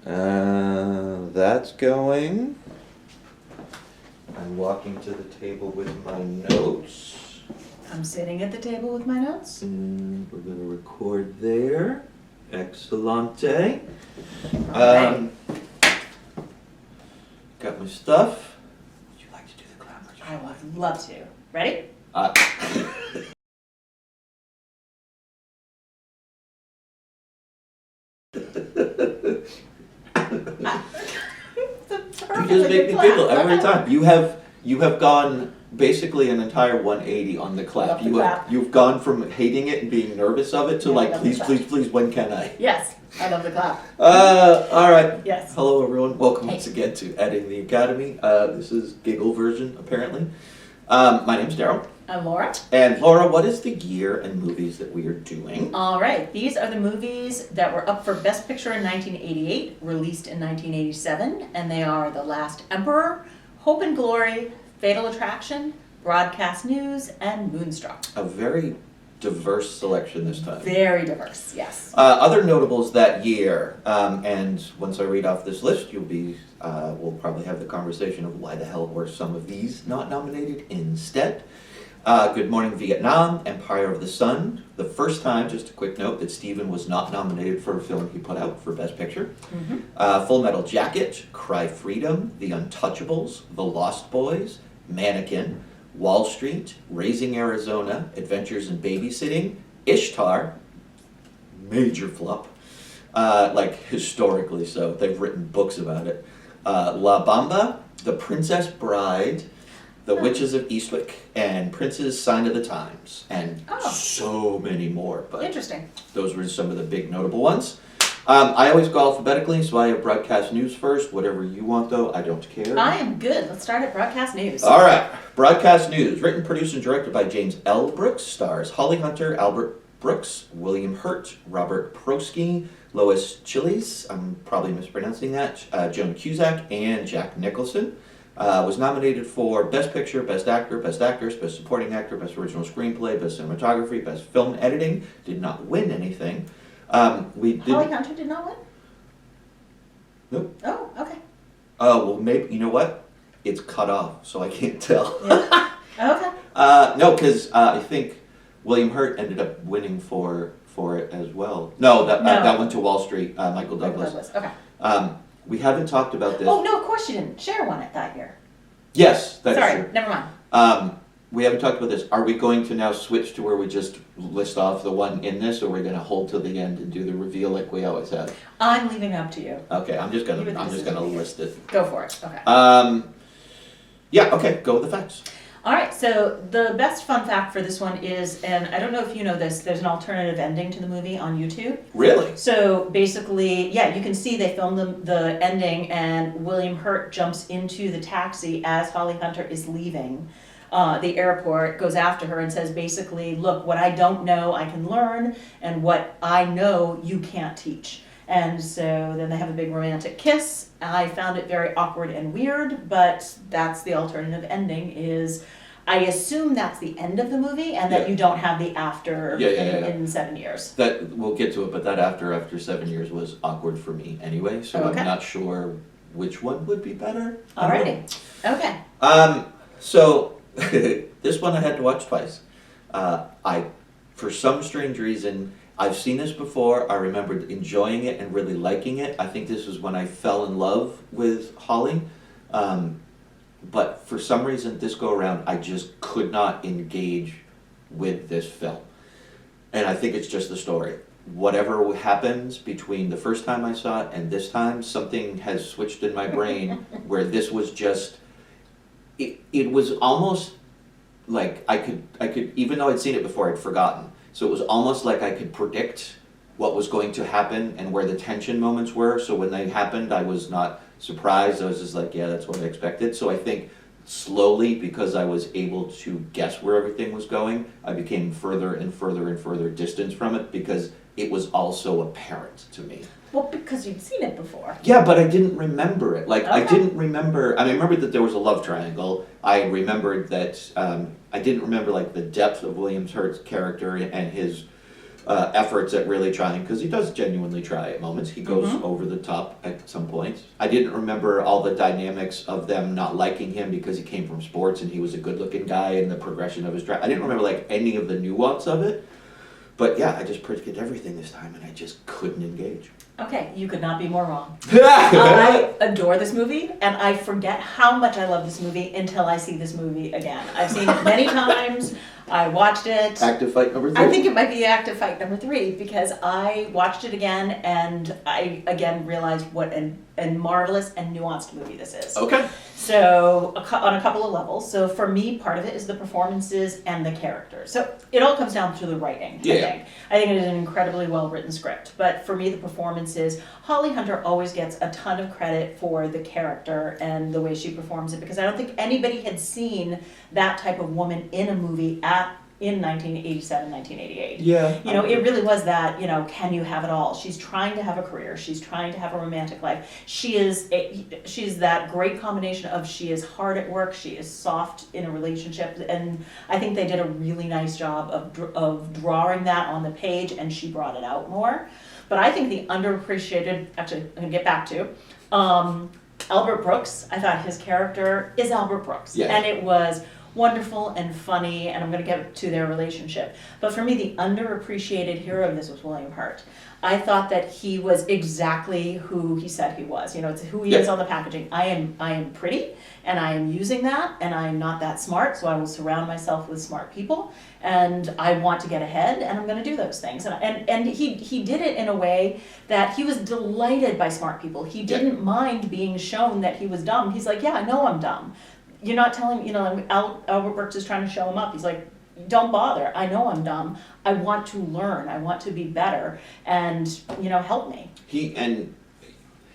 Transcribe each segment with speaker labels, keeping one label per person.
Speaker 1: That's going. I'm walking to the table with my notes.
Speaker 2: I'm sitting at the table with my notes.
Speaker 1: And we're going to record there. Excellente.
Speaker 2: Alright.
Speaker 1: Got my stuff. Would you like to do the collaboration?
Speaker 2: I would love to. Ready?
Speaker 1: You just make me giggle every time. You have gone basically an entire 180 on the clap. You've gone from hating it and being nervous of it to please, when can I?
Speaker 2: Yes, I love the clap.
Speaker 1: All right.
Speaker 2: Yes.
Speaker 1: Hello everyone. Welcome once again to Editing the Academy. This is Giggle version apparently. My name's Daryl.
Speaker 2: I'm Laura.
Speaker 1: And Laura, what is the year and movies that we are doing?
Speaker 2: All right, these are the movies that were up for Best Picture in 1988, released in 1987, and they are The Last Emperor, Hope and Glory, Fatal Attraction, Broadcast News, and Moonstruck.
Speaker 1: A very diverse selection this time.
Speaker 2: Very diverse, yes.
Speaker 1: Other notables that year, and once I read off this list, we'll probably have the conversation of why the hell were some of these not nominated instead. Good Morning Vietnam, Empire of the Sun. The first time, just a quick note, that Steven was not nominated for a film he put out for Best Picture. Mm-hmm. Full Metal Jacket, Cry Freedom, The Untouchables, The Lost Boys, Mannequin, Wall Street, Raising Arizona, Adventures in Babysitting, Ishtar, major flop, historically so. They've written books about it. La Bamba, The Princess Bride, The Witches of Eastwick, and Prince's Sign of the Times, and so many more. But
Speaker 2: interesting.
Speaker 1: Those were some of the big notable ones. I always go alphabetically, so I have Broadcast News first. Whatever you want, though, I don't care.
Speaker 2: I am good. Let's start at Broadcast News.
Speaker 1: All right. Broadcast News. Written, produced, and directed by James L. Brooks. Stars Holly Hunter, Albert Brooks, William Hurt, Robert Prosky, Lois Chiles, I'm probably mispronouncing that, Joan Cusack, and Jack Nicholson. Was nominated for Best Picture, Best Actor, Best Actress, Best Supporting Actor, Best Original Screenplay, Best Cinematography, Best Film Editing. Did not win anything.
Speaker 2: Holly Hunter did not win?
Speaker 1: Nope.
Speaker 2: Oh, okay.
Speaker 1: Oh, well, maybe, you know what? It's cut off, so I can't tell.
Speaker 2: Yeah. Okay.
Speaker 1: No, because I think William Hurt ended up winning for it as well. No, that went to Wall Street, Michael Douglas.
Speaker 2: Okay.
Speaker 1: We haven't talked about this.
Speaker 2: Oh, no, of course you didn't. Cher won it that year.
Speaker 1: Yes, that's true.
Speaker 2: Sorry, never mind.
Speaker 1: We haven't talked about this. Are we going to now switch to where we just list off the one in this, or are we going to hold till the end and do the reveal like we always have?
Speaker 2: I'm leaving it up to you.
Speaker 1: Okay, I'm just gonna list it.
Speaker 2: Go for it. Okay.
Speaker 1: Yeah. Okay. Go with the facts.
Speaker 2: All right, so the best fun fact for this one is, and I don't know if you know this, there's an alternative ending to the movie on YouTube.
Speaker 1: Really?
Speaker 2: So basically, yeah, you can see they filmed the ending, and William Hurt jumps into the taxi as Holly Hunter is leaving the airport, goes after her and says basically, look, what I don't know I can learn, and what I know you can't teach. And so then they have a big romantic kiss. I found it very awkward and weird, but that's the alternative ending is, I assume that's the end of the movie and that you don't have the after in 7 years.
Speaker 1: That we'll get to it, but that after 7 years was awkward for me anyway, so I'm not sure which one would be better.
Speaker 2: Alrighty. Okay.
Speaker 1: So this one I had to watch twice. For some strange reason, I've seen this before. I remembered enjoying it and really liking it. I think this was when I fell in love with Holly. But for some reason, this go around, I just could not engage with this film. And I think it's just the story. Whatever happens between the first time I saw it and this time, something has switched in my brain where this was just, it was almost like I could, even though I'd seen it before, I'd forgotten. So it was almost like I could predict what was going to happen and where the tension moments were. So when they happened, I was not surprised. I was just like, yeah, that's what I expected. So I think slowly, because I was able to guess where everything was going, I became further and further and further distanced from it because it was also apparent to me.
Speaker 2: Well, because you'd seen it before.
Speaker 1: Yeah, but I didn't remember it. I didn't remember, I remembered that there was a love triangle. I remembered that, I didn't remember the depth of William Hurt's character and his efforts at really trying, because he does genuinely try at moments. He goes over the top at some points. I didn't remember all the dynamics of them not liking him because he came from sports and he was a good-looking guy and the progression of his draft. I didn't remember like any of the nuance of it. But yeah, I just predicted everything this time and I just couldn't engage.
Speaker 2: Okay, you could not be more wrong. I adore this movie, and I forget how much I love this movie until I see this movie again. I've seen it many times. I watched it.
Speaker 1: Active fight number 3?
Speaker 2: I think it might be active fight number 3 because I watched it again and I again realized what a marvelous and nuanced movie this is.
Speaker 1: Okay.
Speaker 2: So on a couple of levels. So for me, part of it is the performances and the characters. So it all comes down to the writing, I think. I think it is an incredibly well written script. But for me, the performances, Holly Hunter always gets a ton of credit for the character and the way she performs it because I don't think anybody had seen that type of woman in a movie in 1987, 1988.
Speaker 1: Yeah.
Speaker 2: You know, it really was that, you know, can you have it all? She's trying to have a career. She's trying to have a romantic life. She's that great combination of she is hard at work, she is soft in a relationship, and I think they did a really nice job of drawing that on the page, and she brought it out more. But I think the underappreciated, actually, I'm going to get back to, Albert Brooks. I thought his character is Albert Brooks.
Speaker 1: Yeah.
Speaker 2: And it was wonderful and funny, and I'm going to get to their relationship. But for me, the underappreciated hero of this was William Hurt. I thought that he was exactly who he said he was. You know, it's who he is on the packaging. I am pretty, and I am using that, and I am not that smart, so I will surround myself with smart people, and I want to get ahead, and I'm going to do those things. And he did it in a way that he was delighted by smart people. He didn't mind being shown that he was dumb. He's like, yeah, I know I'm dumb. You're not telling, you know, Albert Brooks is trying to show him up. He's like, don't bother. I know I'm dumb. I want to learn. I want to be better. And, you know, help me.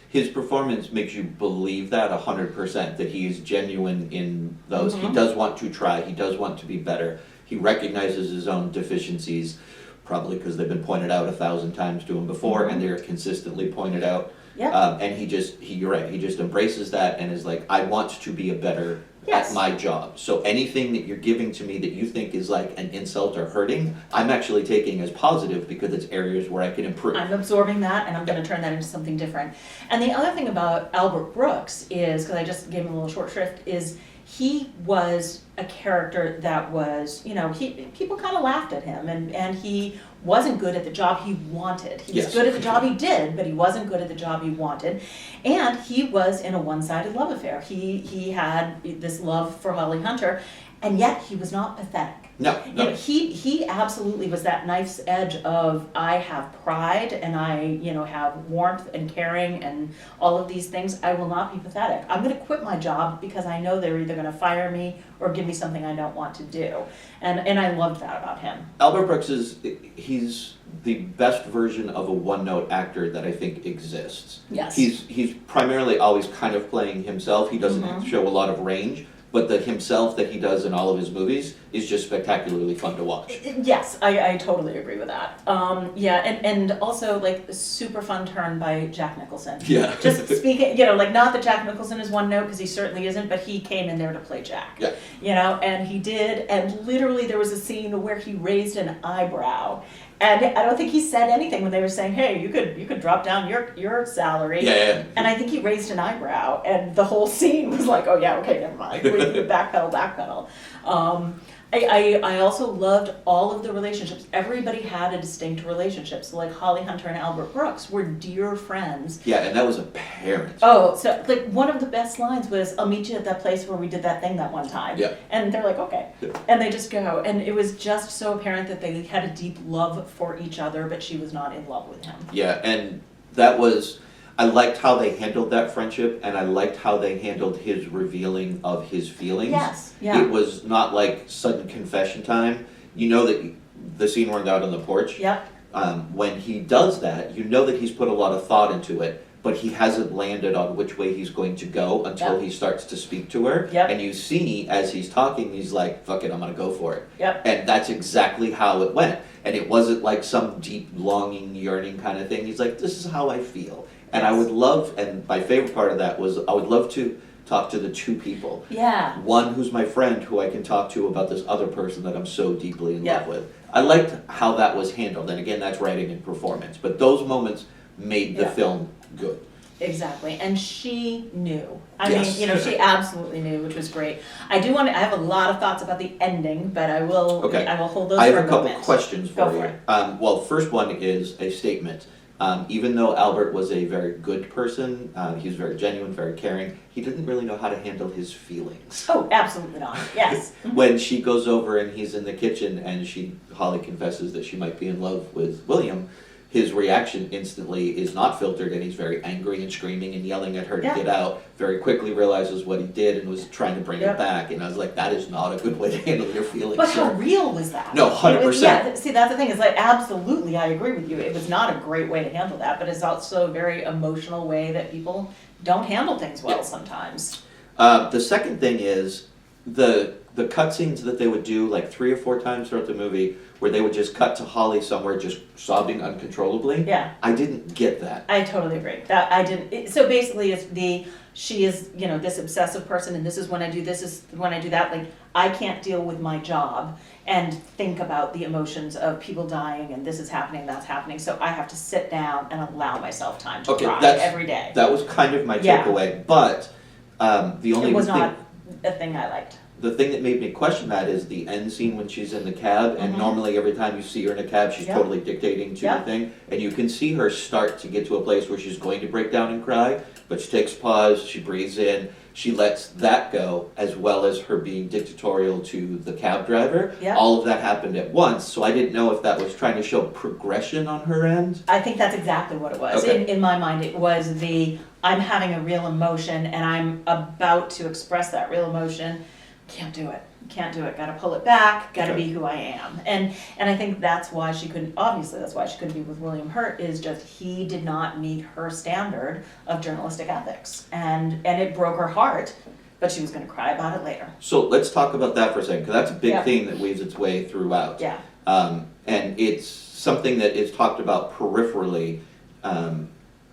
Speaker 1: His performance makes you believe that 100%, that he is genuine in those. He does want to try. He does want to be better. He recognizes his own deficiencies, probably because they've been pointed out 1,000 times to him before, and they're consistently pointed out.
Speaker 2: Yeah.
Speaker 1: And you're right, he just embraces that and is like, I want to be a better at my job. So anything that you're giving to me that you think is like an insult or hurting, I'm actually taking as positive because it's areas where I can improve.
Speaker 2: I'm absorbing that and I'm going to turn that into something different. And the other thing about Albert Brooks is, because I just gave him a little short shrift, is he was a character that was, you know, people kind of laughed at him, and he wasn't good at the job he wanted. He was good at the job he did, but he wasn't good at the job he wanted. And he was in a one-sided love affair. He had this love for Holly Hunter, and yet he was not pathetic.
Speaker 1: No.
Speaker 2: You know, he absolutely was that knife's edge of, I have pride and I, you know, have warmth and caring and all of these things. I will not be pathetic. I'm going to quit my job because I know they're either going to fire me or give me something I don't want to do. And I loved that about him.
Speaker 1: Albert Brooks he's the best version of a one-note actor that I think exists.
Speaker 2: Yes.
Speaker 1: He's primarily always kind of playing himself. He doesn't show a lot of range. But the himself that he does in all of his movies is just spectacularly fun to watch.
Speaker 2: Yes, I totally agree with that. And also, like, a super fun turn by Jack Nicholson.
Speaker 1: Yeah.
Speaker 2: Just speaking, you know, like, not that Jack Nicholson is one note, because he certainly isn't, but he came in there to play Jack.
Speaker 1: Yeah.
Speaker 2: You know, and he did, and literally there was a scene where he raised an eyebrow. And I don't think he said anything when they were saying, hey, you could drop down your salary.
Speaker 1: Yeah.
Speaker 2: And I think he raised an eyebrow, and the whole scene was like, oh yeah, okay, never mind. We backpedal. I also loved all of the relationships. Everybody had a distinct relationship. So like Holly Hunter and Albert Brooks were dear friends.
Speaker 1: Yeah, and that was apparent.
Speaker 2: Oh, so like one of the best lines was, I'll meet you at that place where we did that thing that one time.
Speaker 1: Yeah.
Speaker 2: And they're like, okay.
Speaker 1: Yeah.
Speaker 2: And they just go. And it was just so apparent that they had a deep love for each other, but she was not in love with him.
Speaker 1: Yeah, and that was... I liked how they handled that friendship, and I liked how they handled his revealing of his feelings.
Speaker 2: Yes, yeah.
Speaker 1: It was not like sudden confession time. You know that the scene where they're out on the porch.
Speaker 2: Yep.
Speaker 1: When he does that, you know that he's put a lot of thought into it, but he hasn't landed on which way he's going to go until he starts to speak to her.
Speaker 2: Yep.
Speaker 1: And you see, as he's talking, he's like, fuck it, I'm going to go for it.
Speaker 2: Yep.
Speaker 1: And that's exactly how it went. And it wasn't like some deep, longing, yearning kind of thing. He's like, this is how I feel. And I would love, and my favorite part of that was, I would love to talk to the two people.
Speaker 2: Yeah.
Speaker 1: One who's my friend, who I can talk to about this other person that I'm so deeply in love with. I liked how that was handled, and again, that's writing and performance, but those moments made the
Speaker 2: Yeah.
Speaker 1: film good.
Speaker 2: Exactly, and she knew. I
Speaker 1: Yes.
Speaker 2: mean, she absolutely knew, which was great. I have a lot of thoughts about the ending, but I will
Speaker 1: Okay.
Speaker 2: hold those
Speaker 1: I
Speaker 2: for
Speaker 1: have a couple
Speaker 2: moment.
Speaker 1: questions
Speaker 2: Go
Speaker 1: for
Speaker 2: for
Speaker 1: you.
Speaker 2: it.
Speaker 1: Well, first one is a statement. Even though Albert was a very good person, he was very genuine, very caring, he didn't really know how to handle his feelings.
Speaker 2: Oh, absolutely not. Yes.
Speaker 1: When she goes over and he's in the kitchen and Holly confesses that she might be in love with William, his reaction instantly is not filtered, and he's very angry and screaming and yelling at her to
Speaker 2: Yeah.
Speaker 1: get out. Very quickly realizes what he did and was trying to bring
Speaker 2: Yep.
Speaker 1: it back. And I was like, that is not a good way to handle your feelings.
Speaker 2: But how
Speaker 1: sir.
Speaker 2: real was that?
Speaker 1: No, 100%.
Speaker 2: It was- Yeah, see, that's the thing, is like, absolutely, I agree with you. It was not a great way to handle that, but it's also a very emotional way that people don't handle things well
Speaker 1: Yeah.
Speaker 2: sometimes.
Speaker 1: The second thing is the cutscenes that they would do like 3 or 4 times throughout the movie, where they would just cut to Holly somewhere just sobbing uncontrollably.
Speaker 2: Yeah.
Speaker 1: I didn't get that.
Speaker 2: I totally agree. That I didn't. So basically, she is this obsessive person, and this is when I do this, is when I do that. Like, I can't deal with my job and think about the emotions of people dying and this is happening, that's happening. So I have to sit down and allow myself time to cry every day.
Speaker 1: That was kind of my
Speaker 2: Yeah.
Speaker 1: takeaway, but the only
Speaker 2: It was
Speaker 1: thing,
Speaker 2: not a thing I liked.
Speaker 1: the thing that made me question that is the end scene when she's in the cab, and
Speaker 2: Mhm.
Speaker 1: normally every time you see her in a cab, she's
Speaker 2: Yep.
Speaker 1: totally dictating to the
Speaker 2: Yep.
Speaker 1: thing, and you can see her start to get to a place where she's going to break down and cry, but she takes pause, she breathes in, she lets that go, as well as her being dictatorial to the cab driver.
Speaker 2: Yep.
Speaker 1: All of that happened at once, so I didn't know if that was trying to show progression on her end.
Speaker 2: I think that's exactly what it was.
Speaker 1: Okay.
Speaker 2: In my mind, it was I'm having a real emotion and I'm about to express that real emotion. Can't do it. Gotta pull it back. Gotta
Speaker 1: Okay.
Speaker 2: be who I am. And I think that's why she couldn't. Obviously, that's why she couldn't be with William Hurt. Is just he did not meet her standard of journalistic ethics, and it broke her heart. But she was going to cry about it later.
Speaker 1: So let's talk about that for a second, because that's a big
Speaker 2: Yeah.
Speaker 1: theme that weaves its way throughout.
Speaker 2: Yeah.
Speaker 1: And it's something that is talked about peripherally.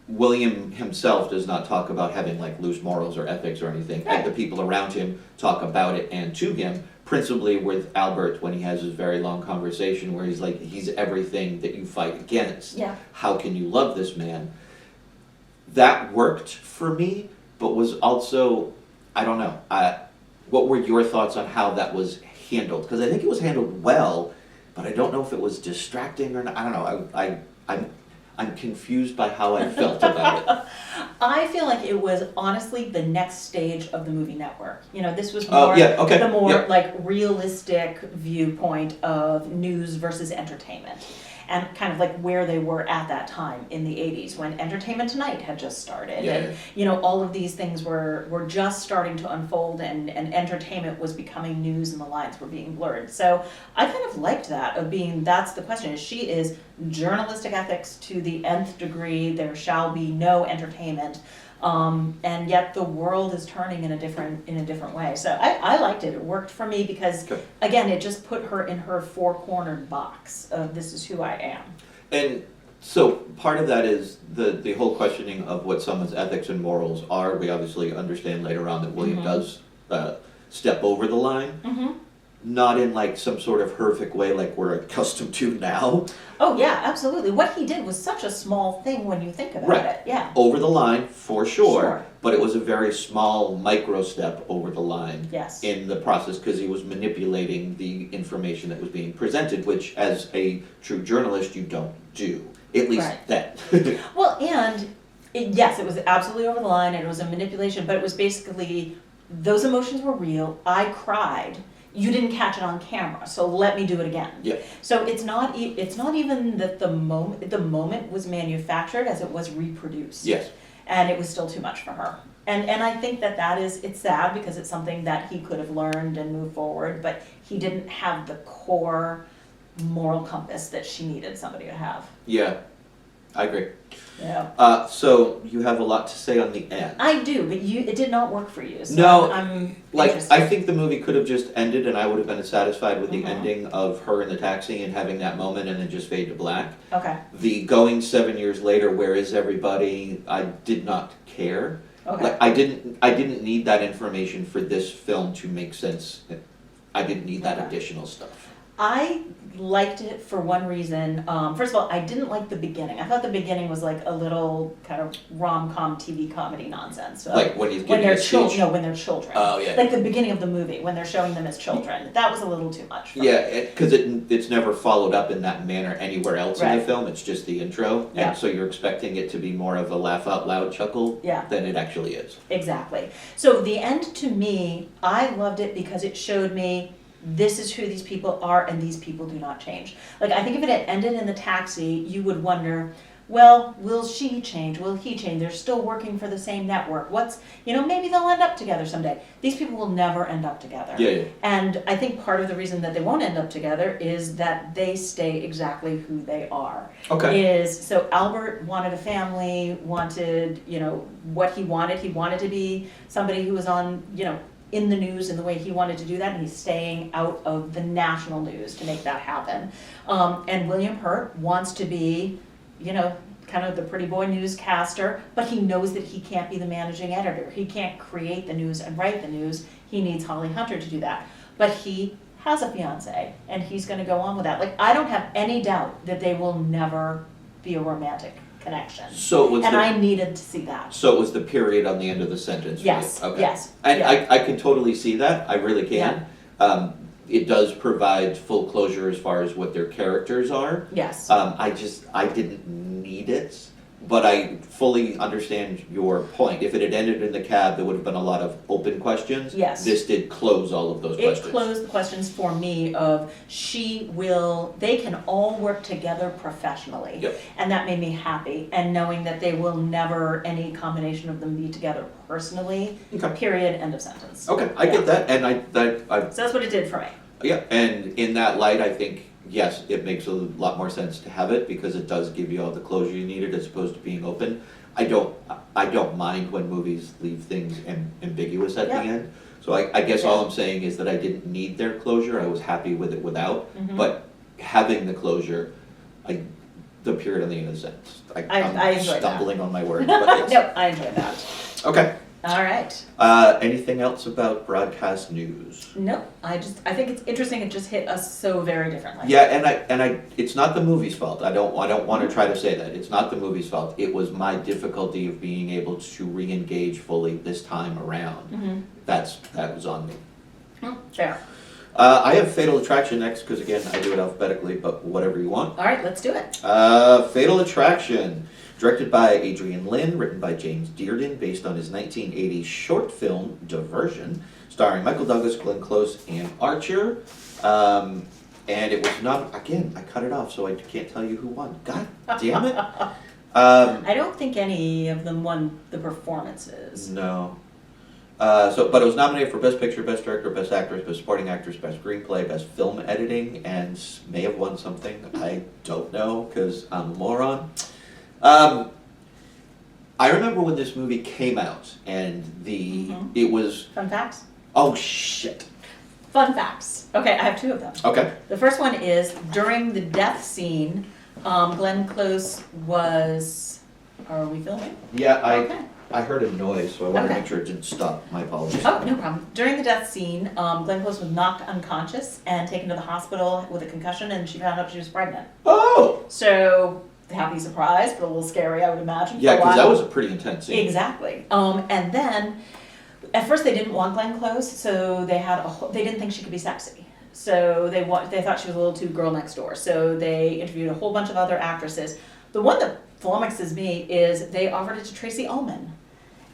Speaker 1: William himself does not talk about having like loose morals or ethics or anything.
Speaker 2: Right.
Speaker 1: And the people around him talk about it and to him, principally with Albert when he has his very long conversation where he's like, he's everything that you fight against.
Speaker 2: Yeah.
Speaker 1: How can you love this man? That worked for me, but was also, I don't know, what were your thoughts on how that was handled? Because I think it was handled well, but I don't know if it was distracting or not. I don't know. I'm confused by how I felt about it.
Speaker 2: I feel like it was honestly the next stage of the movie network. This was more the more like realistic viewpoint of news versus entertainment. And kind of like where they were at that time in the 80s when Entertainment Tonight had just started.
Speaker 1: Yeah.
Speaker 2: And all of these things were just starting to unfold and entertainment was becoming news and the lines were being blurred. So I kind of liked that of being, that's the question, is she is journalistic ethics to the nth degree, there shall be no entertainment. And yet the world is turning in a different way. So I liked it. It worked for me because, again, it just put her in her four-cornered box of this is who I am.
Speaker 1: And so part of that is the whole questioning of what someone's ethics and morals are. We obviously understand later on that William does step over the line.
Speaker 2: Mm-hmm.
Speaker 1: Not in like some sort of horrific way like we're accustomed to now.
Speaker 2: Oh yeah, absolutely. What he did was such a small thing when you think about it. Yeah.
Speaker 1: Over the line, for sure.
Speaker 2: Sure.
Speaker 1: But it was a very small micro step over the line
Speaker 2: Yes.
Speaker 1: in the process because he was manipulating the information that was being presented, which as a true journalist you don't do. At least then.
Speaker 2: Well, and yes, it was absolutely over the line and it was a manipulation, but it was basically those emotions were real. I cried. You didn't catch it on camera, so let me do it again.
Speaker 1: Yeah.
Speaker 2: So it's not even that the moment was manufactured as it was reproduced.
Speaker 1: Yes.
Speaker 2: And it was still too much for her. And I think it's sad because it's something that he could have learned and moved forward, but he didn't have the core moral compass that she needed somebody to have.
Speaker 1: Yeah, I agree.
Speaker 2: Yeah.
Speaker 1: So you have a lot to say on the end.
Speaker 2: I do, but it did not work for you. So
Speaker 1: No,
Speaker 2: I'm
Speaker 1: like
Speaker 2: interested.
Speaker 1: I think the movie could have just ended, and I would have been satisfied with the
Speaker 2: Mhm.
Speaker 1: ending of her in the taxi and having that moment, and then just fade to black.
Speaker 2: Okay.
Speaker 1: The going 7 years later, where is everybody? I did not care.
Speaker 2: Okay.
Speaker 1: Like I didn't need that information for this film to make sense. I didn't need that
Speaker 2: Okay.
Speaker 1: additional stuff.
Speaker 2: I liked it for one reason. First of all, I didn't like the beginning. I thought the beginning was like a little kind of rom-com TV comedy nonsense. So
Speaker 1: Like when he's
Speaker 2: when
Speaker 1: giving
Speaker 2: they're
Speaker 1: a speech?
Speaker 2: No, when they're children.
Speaker 1: Oh, yeah.
Speaker 2: Like the beginning of the movie when they're showing them as children. That was a little too much. For me.
Speaker 1: Yeah, because it's never followed up in that manner anywhere else in the
Speaker 2: Right.
Speaker 1: film. It's just the intro,
Speaker 2: Yeah.
Speaker 1: and so you're expecting it to be more of a laugh out loud chuckle
Speaker 2: Yeah.
Speaker 1: than it actually is.
Speaker 2: Exactly. So the end to me, I loved it because it showed me this is who these people are and these people do not change. Like I think if it had ended in the taxi, you would wonder, well, will she change? Will he change? They're still working for the same network. Maybe they'll end up together someday. These people will never end up together.
Speaker 1: Yeah.
Speaker 2: And I think part of the reason that they won't end up together is that they stay exactly who they are.
Speaker 1: Okay.
Speaker 2: So Albert wanted a family, wanted, what he wanted. He wanted to be somebody who was on, in the news in the way he wanted to do that, and he's staying out of the national news to make that happen. And William Hurt wants to be, kind of the pretty boy newscaster, but he knows that he can't be the managing editor. He can't create the news and write the news. He needs Holly Hunter to do that. But he has a fiance, and he's going to go on with that. Like, I don't have any doubt that they will never be a romantic connection.
Speaker 1: So it was
Speaker 2: I needed to see that.
Speaker 1: So it was the period on the end of the sentence.
Speaker 2: Yes.
Speaker 1: For you. Okay.
Speaker 2: Yes.
Speaker 1: And
Speaker 2: yeah.
Speaker 1: I can totally see that. I really can. It does provide full closure as far as what their characters are.
Speaker 2: Yes.
Speaker 1: I didn't need it, but I fully understand your point. If it had ended in the cab, there would have been a lot of open questions.
Speaker 2: Yes.
Speaker 1: This did close all of those questions.
Speaker 2: It closed the questions for me of they can all work together professionally.
Speaker 1: Yep.
Speaker 2: And that made me happy. And knowing that they will never, any combination of them, be together personally.
Speaker 1: Okay.
Speaker 2: Period, end of sentence.
Speaker 1: Okay, I get that, and I
Speaker 2: So that's what it did for me.
Speaker 1: yeah, and in that light, I think, yes, it makes a lot more sense to have it because it does give you all the closure you needed as opposed to being open. I don't mind when movies leave things ambiguous at the
Speaker 2: Yeah.
Speaker 1: end. So I guess all I'm saying is that I didn't need their closure. I was happy with it without.
Speaker 2: Mhm.
Speaker 1: But having the closure, the period on the end of the sentence.
Speaker 2: I
Speaker 1: I'm
Speaker 2: enjoyed
Speaker 1: stumbling on my words. But yes.
Speaker 2: No, I enjoyed that.
Speaker 1: Okay.
Speaker 2: All right.
Speaker 1: Anything else about broadcast news?
Speaker 2: No, I think it's interesting. It just hit us so very differently.
Speaker 1: Yeah, and I, it's not the movie's fault. I don't want to try to say that. It's not the movie's fault. It was my difficulty of being able to re-engage fully this time around.
Speaker 2: Mm-hmm.
Speaker 1: That was on me.
Speaker 2: Fair.
Speaker 1: I have Fatal Attraction next because again I do it alphabetically, but whatever you want.
Speaker 2: All right, let's do it.
Speaker 1: Fatal Attraction, directed by Adrian Lyne, written by James Dearden, based on his 1980 short film Diversion, starring Michael Douglas, Glenn Close, and Archer. And it was not, again, I cut it off so I can't tell you who won. God damn it.
Speaker 2: I don't think any of them won the performances.
Speaker 1: No. But it was nominated for Best Picture, Best Director, Best Actress, Best Supporting Actress, Best Screenplay, Best Film Editing, and may have won something. I don't know, because I'm a moron. I remember when this movie came out, and it was...
Speaker 2: Fun facts?
Speaker 1: Oh, shit.
Speaker 2: Fun facts. Okay, I have two of them.
Speaker 1: Okay.
Speaker 2: The first one is, during the death scene, Glenn Close was... Are we filming?
Speaker 1: Yeah,
Speaker 2: Okay.
Speaker 1: I heard a noise, so I wanted to
Speaker 2: Okay.
Speaker 1: make sure it didn't stop. My apologies.
Speaker 2: Oh, no problem. During the death scene, Glenn Close was knocked unconscious and taken to the hospital with a concussion, and she found out she was pregnant.
Speaker 1: Oh!
Speaker 2: So, happy surprise, but a little scary, I would imagine.
Speaker 1: Yeah,
Speaker 2: for a
Speaker 1: because that
Speaker 2: while.
Speaker 1: was a pretty intense scene.
Speaker 2: Exactly. And then, at first they didn't want Glenn Close, so they didn't think she could be sexy. So they thought she was a little too girl next door. So they interviewed a whole bunch of other actresses. The one that flummoxes me is they offered it to Tracy Ullman.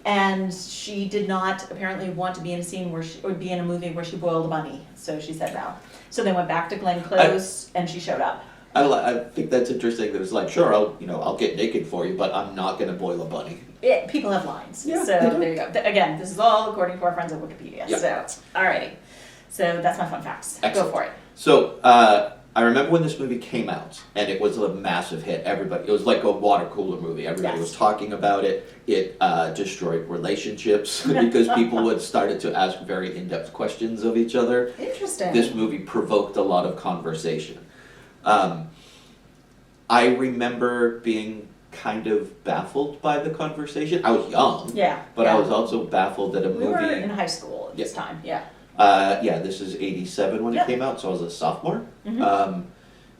Speaker 2: And she did not apparently want to be in a scene or be in a movie where she boiled a bunny. So she said no. So they went back to Glenn Close and she showed up.
Speaker 1: I think that's interesting that it's like, sure, I'll get naked for you, but I'm not going to boil a bunny.
Speaker 2: People have lines.
Speaker 1: Yeah,
Speaker 2: So
Speaker 1: they do.
Speaker 2: there you go. Again, this is all according to our friends at Wikipedia.
Speaker 1: Yeah.
Speaker 2: So, alrighty. So that's my fun facts.
Speaker 1: Excellent.
Speaker 2: Go for it.
Speaker 1: So, I remember when this movie came out, and it was a massive hit. It was like a water cooler movie. Everybody
Speaker 2: Yes.
Speaker 1: was talking about it. It destroyed relationships because people had started to ask very in-depth questions of each other.
Speaker 2: Interesting.
Speaker 1: This movie provoked a lot of conversation. I remember being kind of baffled by the conversation. I was young,
Speaker 2: Yeah.
Speaker 1: but
Speaker 2: yeah.
Speaker 1: I was also baffled that a
Speaker 2: We were
Speaker 1: movie...
Speaker 2: in high school at this time. Yeah.
Speaker 1: Yeah, this is 87 when
Speaker 2: Yep.
Speaker 1: it came out, so I was a sophomore.
Speaker 2: Mhm.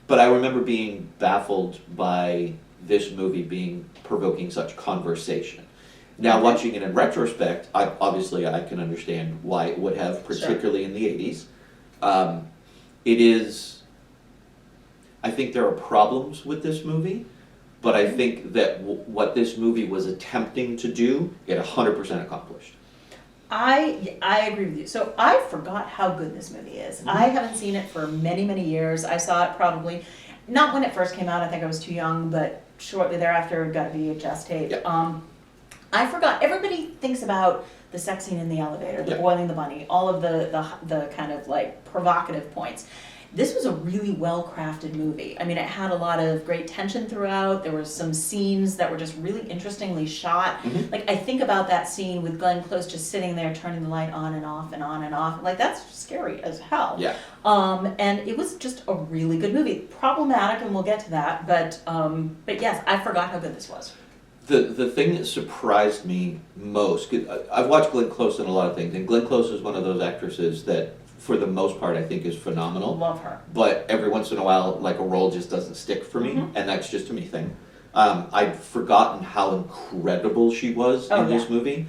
Speaker 1: But I remember being baffled by this movie being provoking such conversation. Now,
Speaker 2: Okay.
Speaker 1: watching it in retrospect, obviously I can understand why it would have,
Speaker 2: Sure.
Speaker 1: particularly in the 80s. It is, I think there are problems with this movie, but I
Speaker 2: Mhm.
Speaker 1: think that what this movie was attempting to do, it 100% accomplished.
Speaker 2: I agree with you. So I forgot how good this movie is.
Speaker 1: Mhm.
Speaker 2: I haven't seen it for many, many years. I saw it probably, not when it first came out, I think I was too young, but shortly thereafter it got a VHS tape.
Speaker 1: Yep.
Speaker 2: I forgot, everybody thinks about the sex scene in the elevator, the
Speaker 1: Yep.
Speaker 2: boiling the bunny, all of the kind of like provocative points. This was a really well-crafted movie. I mean, it had a lot of great tension throughout. There were some scenes that were just really interestingly shot.
Speaker 1: Mhm.
Speaker 2: Like, I think about that scene with Glenn Close just sitting there turning the light on and off and on and off. Like, that's scary as hell.
Speaker 1: Yeah.
Speaker 2: And it was just a really good movie. Problematic, and we'll get to that, but yes, I forgot how good this was.
Speaker 1: The thing that surprised me most, 'cause I've watched Glenn Close in a lot of things, and Glenn Close is one of those actresses that, for the most part, I think is phenomenal.
Speaker 2: Love her.
Speaker 1: But every once in a while, like a role just doesn't stick for me,
Speaker 2: Mhm.
Speaker 1: and that's just a me thing. I'd forgotten how incredible she was
Speaker 2: Oh,
Speaker 1: in this
Speaker 2: yeah.
Speaker 1: movie.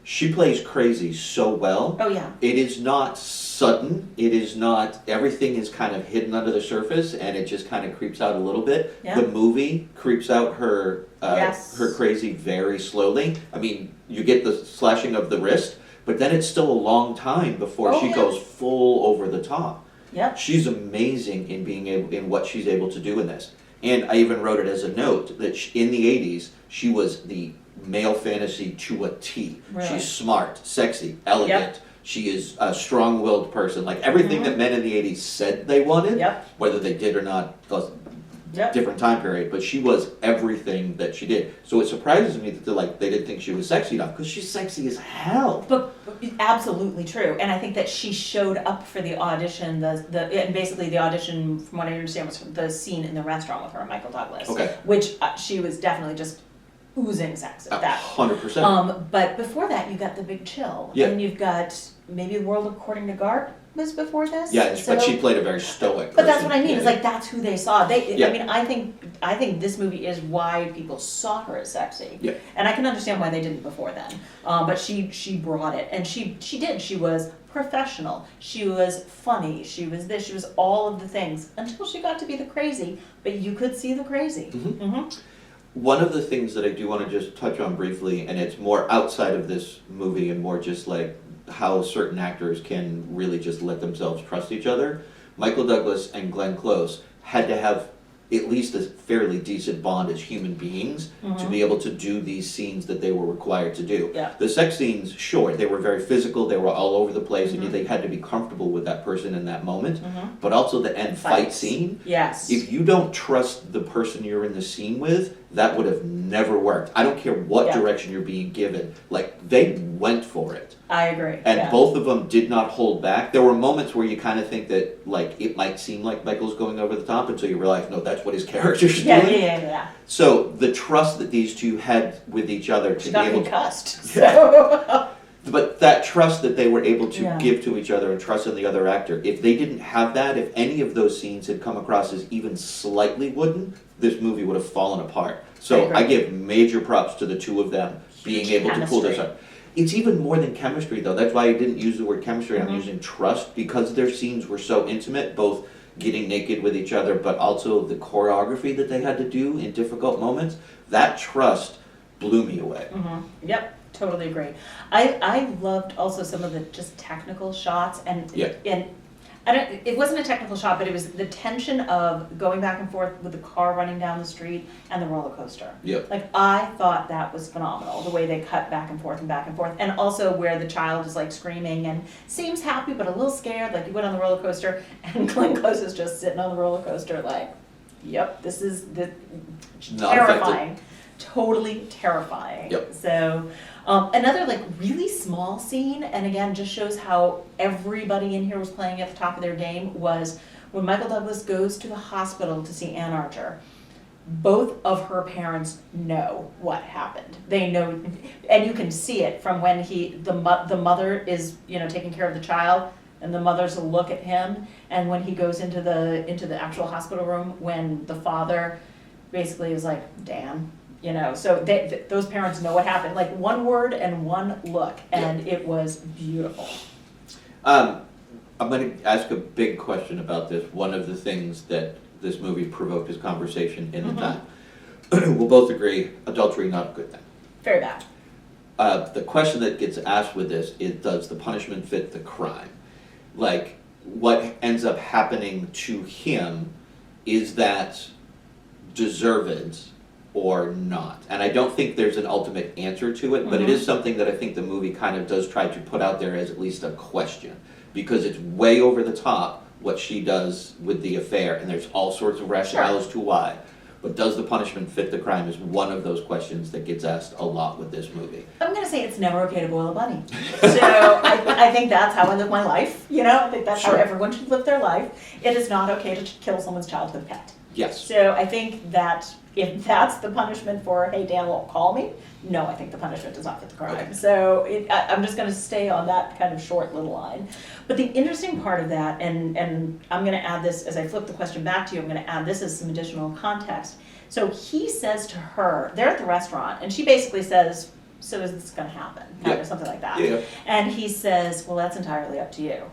Speaker 1: She plays crazy so well.
Speaker 2: Oh, yeah.
Speaker 1: It is not sudden. It is not, everything is kind of hidden under the surface, and it just kind of creeps out a little bit.
Speaker 2: Yeah.
Speaker 1: The movie creeps out her
Speaker 2: Yes.
Speaker 1: her crazy very slowly. I mean, you get the slashing of the wrist, but then it's still a long time before
Speaker 2: Oh,
Speaker 1: she
Speaker 2: yeah.
Speaker 1: goes full over the top.
Speaker 2: Yep.
Speaker 1: She's amazing in in what she's able to do in this. And I even wrote it as a note that in the 80s, she was the male fantasy to a T.
Speaker 2: Really?
Speaker 1: She's smart, sexy, elegant.
Speaker 2: Yep.
Speaker 1: She is a strong-willed person. Like everything that men in the 80s said they wanted,
Speaker 2: Yep.
Speaker 1: whether they did or not, was
Speaker 2: Yep.
Speaker 1: different time period, but she was everything that she did. So it surprises me that they didn't think she was sexy enough, because she's sexy as hell.
Speaker 2: But absolutely true, and I think that she showed up for the audition. And basically the audition, from what I understand, was the scene in the restaurant with her and Michael Douglas.
Speaker 1: Okay.
Speaker 2: Which she was definitely just oozing sex at that.
Speaker 1: 100%.
Speaker 2: But before that, you got The Big Chill,
Speaker 1: Yeah.
Speaker 2: and you've got maybe World According to Garp was before this.
Speaker 1: Yeah, but
Speaker 2: So-
Speaker 1: she played a very stoic
Speaker 2: But that's
Speaker 1: person.
Speaker 2: what I mean.
Speaker 1: Yeah,
Speaker 2: It's
Speaker 1: yeah.
Speaker 2: like that's who they saw.
Speaker 1: Yeah.
Speaker 2: I mean, I think this movie is why people saw her as sexy.
Speaker 1: Yeah.
Speaker 2: And I can understand why they didn't before then. But she brought it, and she did. She was professional. She was funny. She was this. She was all of the things until she got to be the crazy. But you could see the crazy.
Speaker 1: Mhm.
Speaker 2: Mm-hmm.
Speaker 1: One of the things that I do want to just touch on briefly, and it's more outside of this movie and more just like how certain actors can really just let themselves trust each other. Michael Douglas and Glenn Close had to have at least a fairly decent bond as human beings to be able to do these scenes that they were required to do.
Speaker 2: Yeah.
Speaker 1: The sex scenes, sure, they were very physical, they were all over the place, and they had to be comfortable with that person in that moment. But also the end fight
Speaker 2: Fights.
Speaker 1: scene,
Speaker 2: Yes.
Speaker 1: if you don't trust the person you're in the scene with, that would have never worked. I don't care what
Speaker 2: Yeah.
Speaker 1: direction you're being given. Like, they went for it.
Speaker 2: I agree.
Speaker 1: And
Speaker 2: yeah.
Speaker 1: both of them did not hold back. There were moments where you kind of think that, like, it might seem like Michael's going over the top until you realize, no, that's what his character's
Speaker 2: Yeah,
Speaker 1: doing.
Speaker 2: yeah.
Speaker 1: So the trust that these two had with each other to
Speaker 2: She
Speaker 1: be
Speaker 2: got
Speaker 1: able to,
Speaker 2: concussed. So.
Speaker 1: but that trust that they were able to
Speaker 2: Yeah.
Speaker 1: give to each other and trust in the other actor, if they didn't have that, if any of those scenes had come across as even slightly wooden, this movie would have fallen apart. So
Speaker 2: I
Speaker 1: I
Speaker 2: agree.
Speaker 1: give major props to the two of them being
Speaker 2: Huge
Speaker 1: able to pull this
Speaker 2: chemistry.
Speaker 1: off. It's even more than chemistry though. That's why I didn't use the word chemistry. I'm
Speaker 2: Mhm.
Speaker 1: using trust, because their scenes were so intimate, both getting naked with each other, but also the choreography that they had to do in difficult moments. That trust blew me away.
Speaker 2: Yep, totally agree. I loved also some of the just technical shots and
Speaker 1: Yeah.
Speaker 2: it wasn't a technical shot, but it was the tension of going back and forth with the car running down the street and the roller coaster.
Speaker 1: Yep.
Speaker 2: Like, I thought that was phenomenal, the way they cut back and forth and back and forth. And also where the child is like screaming and seems happy but a little scared, like you went on the roller coaster, and Glenn Close is just sitting on the roller coaster like, yep, this is
Speaker 1: Not
Speaker 2: terrifying. Totally terrifying.
Speaker 1: Yep.
Speaker 2: So, another like really small scene, and again just shows how everybody in here was playing at the top of their game, was when Michael Douglas goes to the hospital to see Ann Archer. both of her parents know what happened. They know, and you can see it from when the mother is, taking care of the child, and the mother's look at him, and when he goes into the actual hospital room, when the father basically is like, Dan, so those parents know what happened, like one word and one look, and it was beautiful.
Speaker 1: I'm going to ask a big question about this. One of the things that this movie provoked his conversation in the time. We'll both agree, adultery not a good thing.
Speaker 2: Very bad.
Speaker 1: The question that gets asked with this is, does the punishment fit the crime? Like, what ends up happening to him, is that deserved or not? And I don't think there's an ultimate answer to it, but it is something that I think the movie kind of does try to put out there as at least a question, because it's way over the top what she does with the affair, and there's all sorts of rationales to why. But does the punishment fit the crime is one of those questions that gets asked a lot with this movie.
Speaker 2: I'm going to say it's never okay to boil a bunny. So I think that's how I live my life. I think that's how everyone should live their life. It is not okay to kill someone's childhood pet.
Speaker 1: Yes.
Speaker 2: So I think that if that's the punishment for, hey, Dan won't call me, no, I think the punishment does not fit the crime. Okay. So I'm just going to stay on that kind of short little line. But the interesting part of that, and I'm going to add this, as I flip the question back to you, I'm going to add this as some additional context. So he says to her, they're at the restaurant, and she basically says, so is this going to happen? Kind of something like that.
Speaker 1: Yeah.
Speaker 2: And he says, well, that's entirely up to you.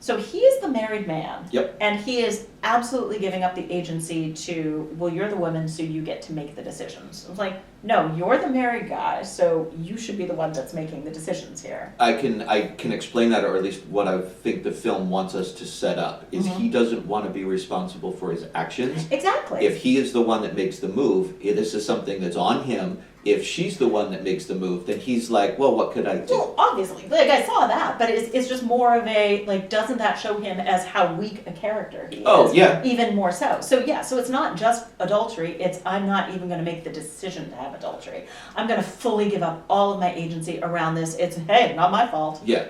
Speaker 2: So he is the married man.
Speaker 1: Yep.
Speaker 2: And he is absolutely giving up the agency to, well, you're the woman, so you get to make the decisions. I was like, no, you're the married guy, so you should be the one that's making the decisions here.
Speaker 1: I can explain that, or at least what I think the film wants us to set up, is he doesn't want to be responsible for his actions.
Speaker 2: Exactly.
Speaker 1: If he is the one that makes the move, this is something that's on him. If she's the one that makes the move, then he's like, well, what could I do?
Speaker 2: Well, obviously, I saw that, but it's just more of a, doesn't that show him as how weak a character he is?
Speaker 1: Oh, yeah.
Speaker 2: Even more so. So it's not just adultery, it's I'm not even going to make the decision to have adultery. I'm going to fully give up all of my agency around this. It's, hey, not my fault.
Speaker 1: Yeah.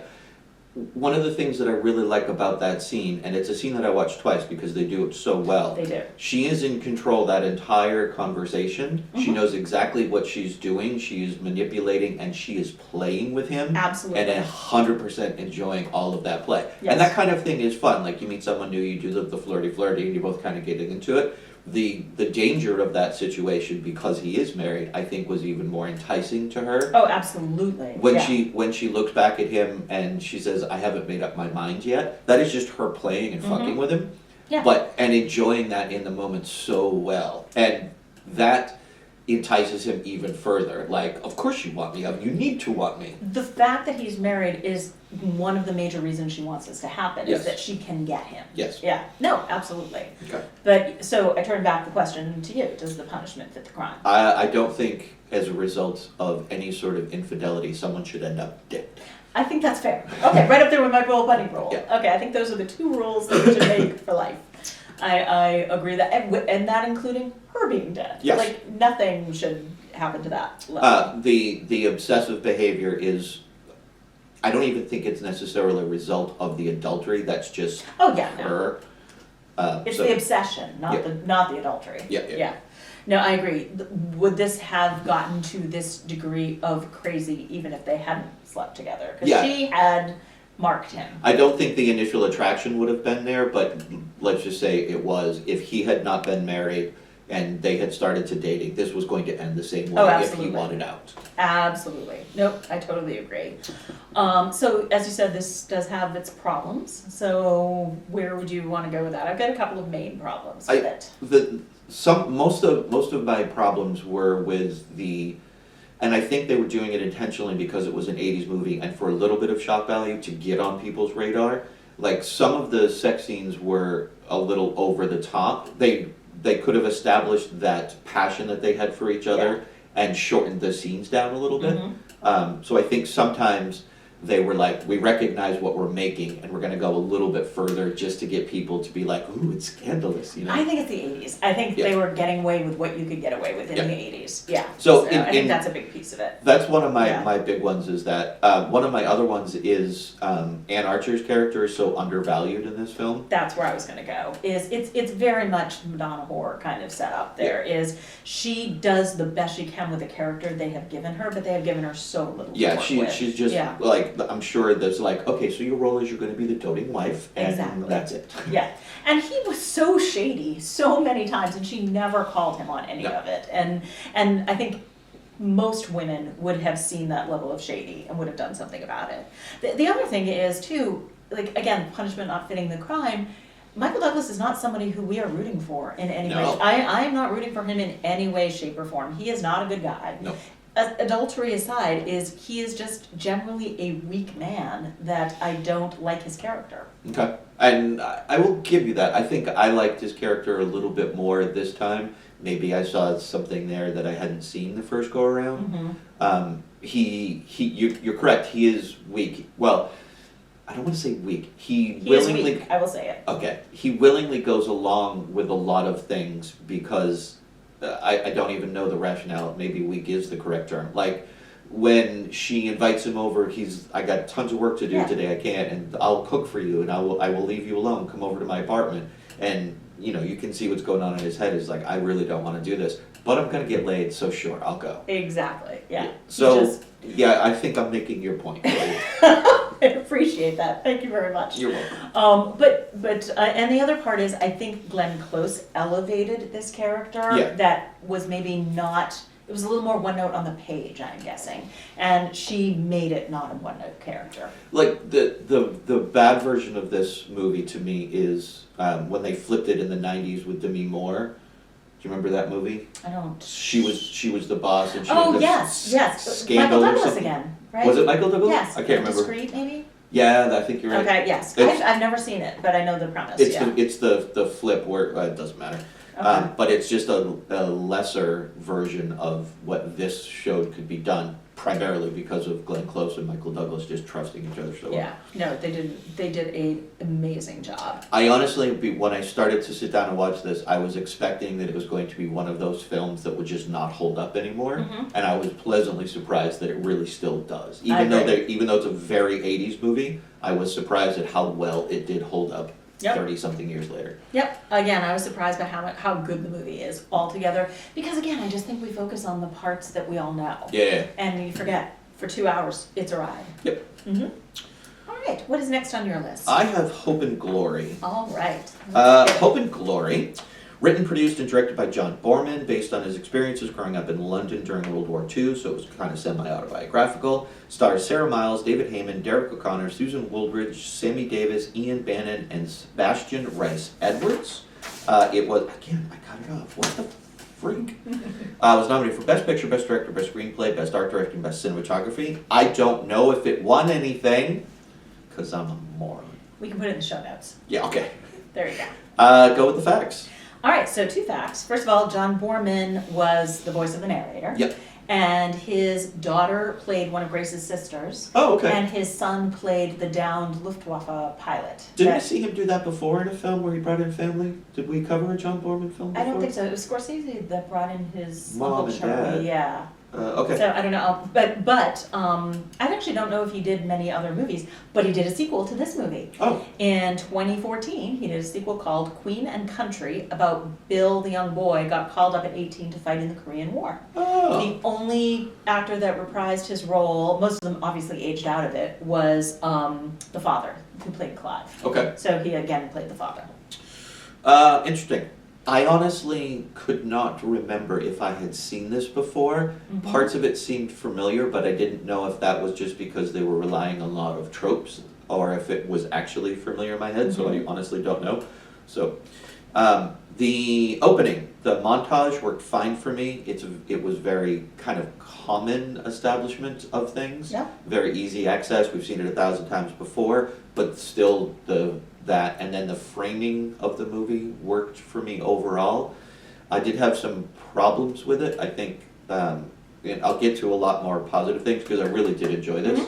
Speaker 1: One of the things that I really like about that scene, and it's a scene that I watched twice because they do it so well.
Speaker 2: They do.
Speaker 1: She is in control that entire conversation. She knows exactly what she's doing. She is manipulating and she is playing with him.
Speaker 2: Absolutely.
Speaker 1: And 100% enjoying all of that play.
Speaker 2: Yes.
Speaker 1: And that kind of thing is fun. Like, you meet someone new, you do the flirty, and you're both kind of getting into it. The danger of that situation, because he is married, I think was even more enticing to her.
Speaker 2: Oh, absolutely.
Speaker 1: When she looks back at him and she says, I haven't made up my mind yet, that is just her playing and fucking with him.
Speaker 2: Yeah.
Speaker 1: And enjoying that in the moment so well. And that entices him even further. Like, of course you want me, you need to want me.
Speaker 2: The fact that he's married is one of the major reasons she wants this to happen, is that she can get him.
Speaker 1: Yes.
Speaker 2: Yeah, no, absolutely.
Speaker 1: Okay.
Speaker 2: But, so I turn back the question to you, does the punishment fit the crime?
Speaker 1: I don't think as a result of any sort of infidelity someone should end up dead.
Speaker 2: I think that's fair. Okay, right up there with my roll bunny rule.
Speaker 1: Yeah.
Speaker 2: Okay, I think those are the two rules that we should make for life. I agree that, and that including her being dead.
Speaker 1: Yes.
Speaker 2: Like, nothing should happen to that level.
Speaker 1: The obsessive behavior is, I don't even think it's necessarily a result of the adultery. That's just her.
Speaker 2: It's the obsession, not the adultery.
Speaker 1: Yeah.
Speaker 2: No, I agree. Would this have gotten to this degree of crazy even if they hadn't slept together? Because she had marked him.
Speaker 1: I don't think the initial attraction would have been there, but let's just say it was. If he had not been married and they had started to dating, this was going to end the same way if he wanted out.
Speaker 2: Absolutely. Nope, I totally agree. So as you said, this does have its problems. So where would you want to go with that? I've got a couple of main problems with it.
Speaker 1: Most of my problems were with and I think they were doing it intentionally because it was an 80s movie and for a little bit of shock value to get on people's radar. Like, some of the sex scenes were a little over the top. They could have established that passion that they had for each other and shortened the scenes down a little bit. So I think sometimes they were like, we recognize what we're making, and we're going to go a little bit further just to get people to be like, ooh, it's scandalous, you know?
Speaker 2: I think it's the 80s. I think they were getting away with what you could get away with in the 80s. Yeah.
Speaker 1: So
Speaker 2: I think that's a big piece of it.
Speaker 1: That's one of my big ones is that, one of my other ones is Anne Archer's character is so undervalued in this film.
Speaker 2: That's where I was going to go. It's very much Madonna horror kind of setup there. Is she does the best she can with the character they have given her, but they have given her so little to work with.
Speaker 1: She's just like, I'm sure there's like, okay, so your role is you're going to be the doting wife, and that's it.
Speaker 2: Yeah, and he was so shady so many times, and she never called him on any of it. And I think most women would have seen that level of shady and would have done something about it. The other thing is too, like again, punishment not fitting the crime. Michael Douglas is not somebody who we are rooting for in any way. I am not rooting for him in any way, shape, or form. He is not a good guy.
Speaker 1: No.
Speaker 2: Adultery aside, he is just generally a weak man that I don't like his character.
Speaker 1: Okay, and I will give you that. I think I liked his character a little bit more this time. Maybe I saw something there that I hadn't seen the first go around. Mm-hmm. You're correct. He is weak. Well, I don't want to say weak. He willingly.
Speaker 2: Is weak. I will say it.
Speaker 1: Okay, he willingly goes along with a lot of things because I don't even know the rationale. Maybe weak is the correct term. Like when she invites him over, I got tons of work to do today. I can't, and I'll cook for you, and I will leave you alone. Come over to my apartment, and you can see what's going on in his head. Is like, I really don't want to do this, but I'm gonna get laid, so sure, I'll go.
Speaker 2: Exactly. Yeah.
Speaker 1: So I think I'm making your point. Right?
Speaker 2: I appreciate that. Thank you very much.
Speaker 1: You're welcome.
Speaker 2: But and the other part is, I think Glenn Close elevated this character that was maybe not. It was a little more one note on the page, I'm guessing, and she made it not a one note character.
Speaker 1: Like the bad version of this movie to me is when they flipped it in the '90s with Demi Moore. Do you remember that movie?
Speaker 2: I don't.
Speaker 1: She was the boss, and she
Speaker 2: yes.
Speaker 1: Scandal
Speaker 2: Michael Douglas
Speaker 1: or something.
Speaker 2: Again, right?
Speaker 1: Was it Michael Douglas?
Speaker 2: Yes.
Speaker 1: I can't remember.
Speaker 2: Discreet, maybe.
Speaker 1: Yeah, I think you're right.
Speaker 2: Okay, yes. I've never seen it, but I know the premise.
Speaker 1: It's the flip where it doesn't matter. Okay. But it's just a lesser version of what this showed could be done, primarily because of Glenn Close and Michael Douglas just trusting each other so well.
Speaker 2: Yeah, no, they did an amazing job.
Speaker 1: I honestly, when I started to sit down and watch this, I was expecting that it was going to be one of those films that would just not hold up anymore, and I was pleasantly surprised that it really still does. Even though it's a very 80s movie, I was surprised at how well it did hold up 30-something years later.
Speaker 2: Yep. Again, I was surprised by how good the movie is altogether. Because again, I just think we focus on the parts that we all know.
Speaker 1: Yeah.
Speaker 2: And you forget, for 2 hours, it's a ride.
Speaker 1: Yep.
Speaker 2: All right. What is next on your list?
Speaker 1: I have Hope and Glory.
Speaker 2: All right.
Speaker 1: Hope and Glory. Written, produced, and directed by John Borman, based on his experiences growing up in London during World War II, so it was kind of semi-autobiographical. Stars Sarah Miles, David Heyman, Derek O'Connor, Susan Wooldridge, Sammy Davis, Ian Bannon, and Sebastian Rice Edwards. It was, again, I got it off. What the freak? Was nominated for Best Picture, Best Director, Best Screenplay, Best Art Direction, Best Cinematography. I don't know if it won anything, because I'm a moron.
Speaker 2: We can put it in the show notes.
Speaker 1: Yeah, okay.
Speaker 2: There you go.
Speaker 1: Go with the facts.
Speaker 2: All right, so 2 facts. First of all, John Borman was the voice of the narrator.
Speaker 1: Yep.
Speaker 2: And his daughter played one of Grace's sisters.
Speaker 1: Oh, okay.
Speaker 2: And his son played the downed Luftwaffe pilot.
Speaker 1: Didn't we see him do that before in a film where he brought in family? Did we cover a John Borman film before?
Speaker 2: I don't think so. It was Scorsese that brought in his
Speaker 1: Mom
Speaker 2: Uncle
Speaker 1: and
Speaker 2: Charlie.
Speaker 1: Dad.
Speaker 2: Yeah.
Speaker 1: Okay.
Speaker 2: So I don't know, but I actually don't know if he did many other movies, but he did a sequel to this movie.
Speaker 1: Oh.
Speaker 2: In 2014, he did a sequel called Queen and Country about Bill, the young boy, got called up at 18 to fight in the Korean War.
Speaker 1: Oh.
Speaker 2: The only actor that reprised his role, most of them obviously aged out of it, was the father who played Clive.
Speaker 1: Okay.
Speaker 2: So he again played the father.
Speaker 1: Interesting. I honestly could not remember if I had seen this before.
Speaker 2: Mm-hmm.
Speaker 1: Parts of it seemed familiar, but I didn't know if that was just because they were relying on a lot of tropes or if it was actually familiar in my head, so I honestly don't know. So, the opening, the montage worked fine for me. It was very kind of common establishment of things.
Speaker 2: Yeah.
Speaker 1: Very easy access. We've seen it 1,000 times before, but still that, and then the framing of the movie worked for me overall. I did have some problems with it. I think, and I'll get to a lot more positive things because I really did enjoy this,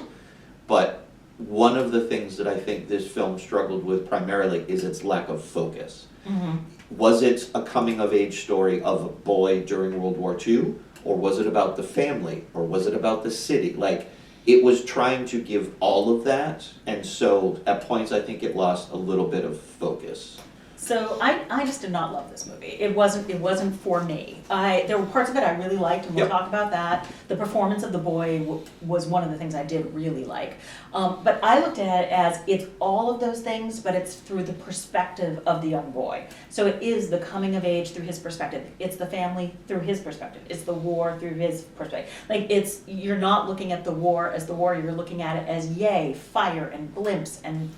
Speaker 1: but one of the things that I think this film struggled with primarily is its lack of focus.
Speaker 2: Mm-hmm.
Speaker 1: Was it a coming-of-age story of a boy during World War II? Or was it about the family? Or was it about the city? Like, it was trying to give all of that, and so at points I think it lost a little bit of focus.
Speaker 2: So I just did not love this movie. It wasn't for me. There were parts of it I really liked, and we'll
Speaker 1: Yep.
Speaker 2: talk about that. The performance of the boy was one of the things I did really like. But I looked at it as it's all of those things, but it's through the perspective of the young boy. So it is the coming of age through his perspective. It's the family through his perspective. It's the war through his perspective. Like, you're not looking at the war as the war. You're looking at it as yay, fire and blimps and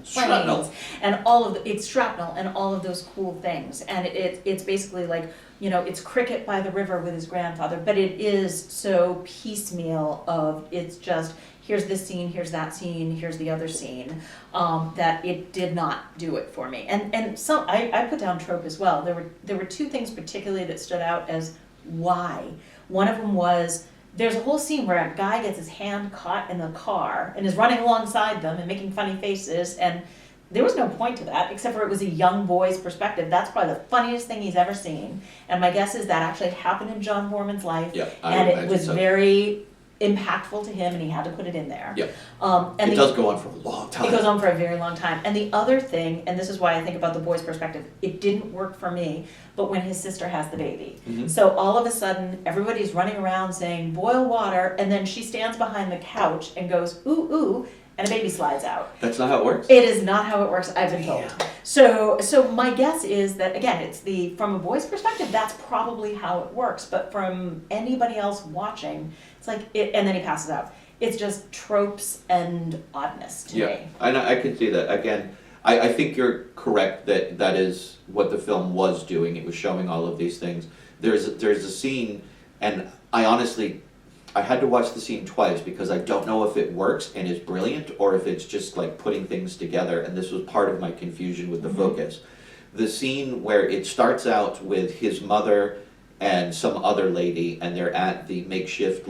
Speaker 1: Shrapnel.
Speaker 2: planes and all of it's shrapnel and all of those cool things. And it's basically like, you know, it's cricket by the river with his grandfather, but it is so piecemeal of, it's just, here's this scene, here's that scene, here's the other scene, that it did not do it for me. And so I put down trope as well. There were two things particularly that stood out as why. One of them was, there's a whole scene where a guy gets his hand caught in the car and is running alongside them and making funny faces, and there was no point to that, except for it was a young boy's perspective. That's probably the funniest thing he's ever seen. And my guess is that actually happened in John Borman's life.
Speaker 1: Yeah, I
Speaker 2: and
Speaker 1: would
Speaker 2: it
Speaker 1: imagine
Speaker 2: was
Speaker 1: so.
Speaker 2: very impactful to him, and he had to put it in there.
Speaker 1: Yeah.
Speaker 2: And
Speaker 1: It does go on for a long time.
Speaker 2: it goes on for a very long time. And the other thing, and this is why I think about the boy's perspective, it didn't work for me, but when his sister has the baby.
Speaker 1: Mhm.
Speaker 2: So all of a sudden, everybody's running around saying, boil water, and then she stands behind the couch and goes, ooh, ooh, and a baby slides out.
Speaker 1: That's not how it works?
Speaker 2: It is not how it works, I've been told. So my guess is that, again, it's from a boy's perspective, that's probably how it works. But from anybody else watching, it's like, and then he passes out. It's just tropes and oddness to
Speaker 1: Yeah,
Speaker 2: me.
Speaker 1: and I can see that. Again, I think you're correct that that is what the film was doing. It was showing all of these things. There's a scene, and I honestly, I had to watch the scene twice because I don't know if it works and is brilliant or if it's just like putting things together, and this was part of my confusion with the focus. The scene where it starts out with his mother and some other lady, and they're at the makeshift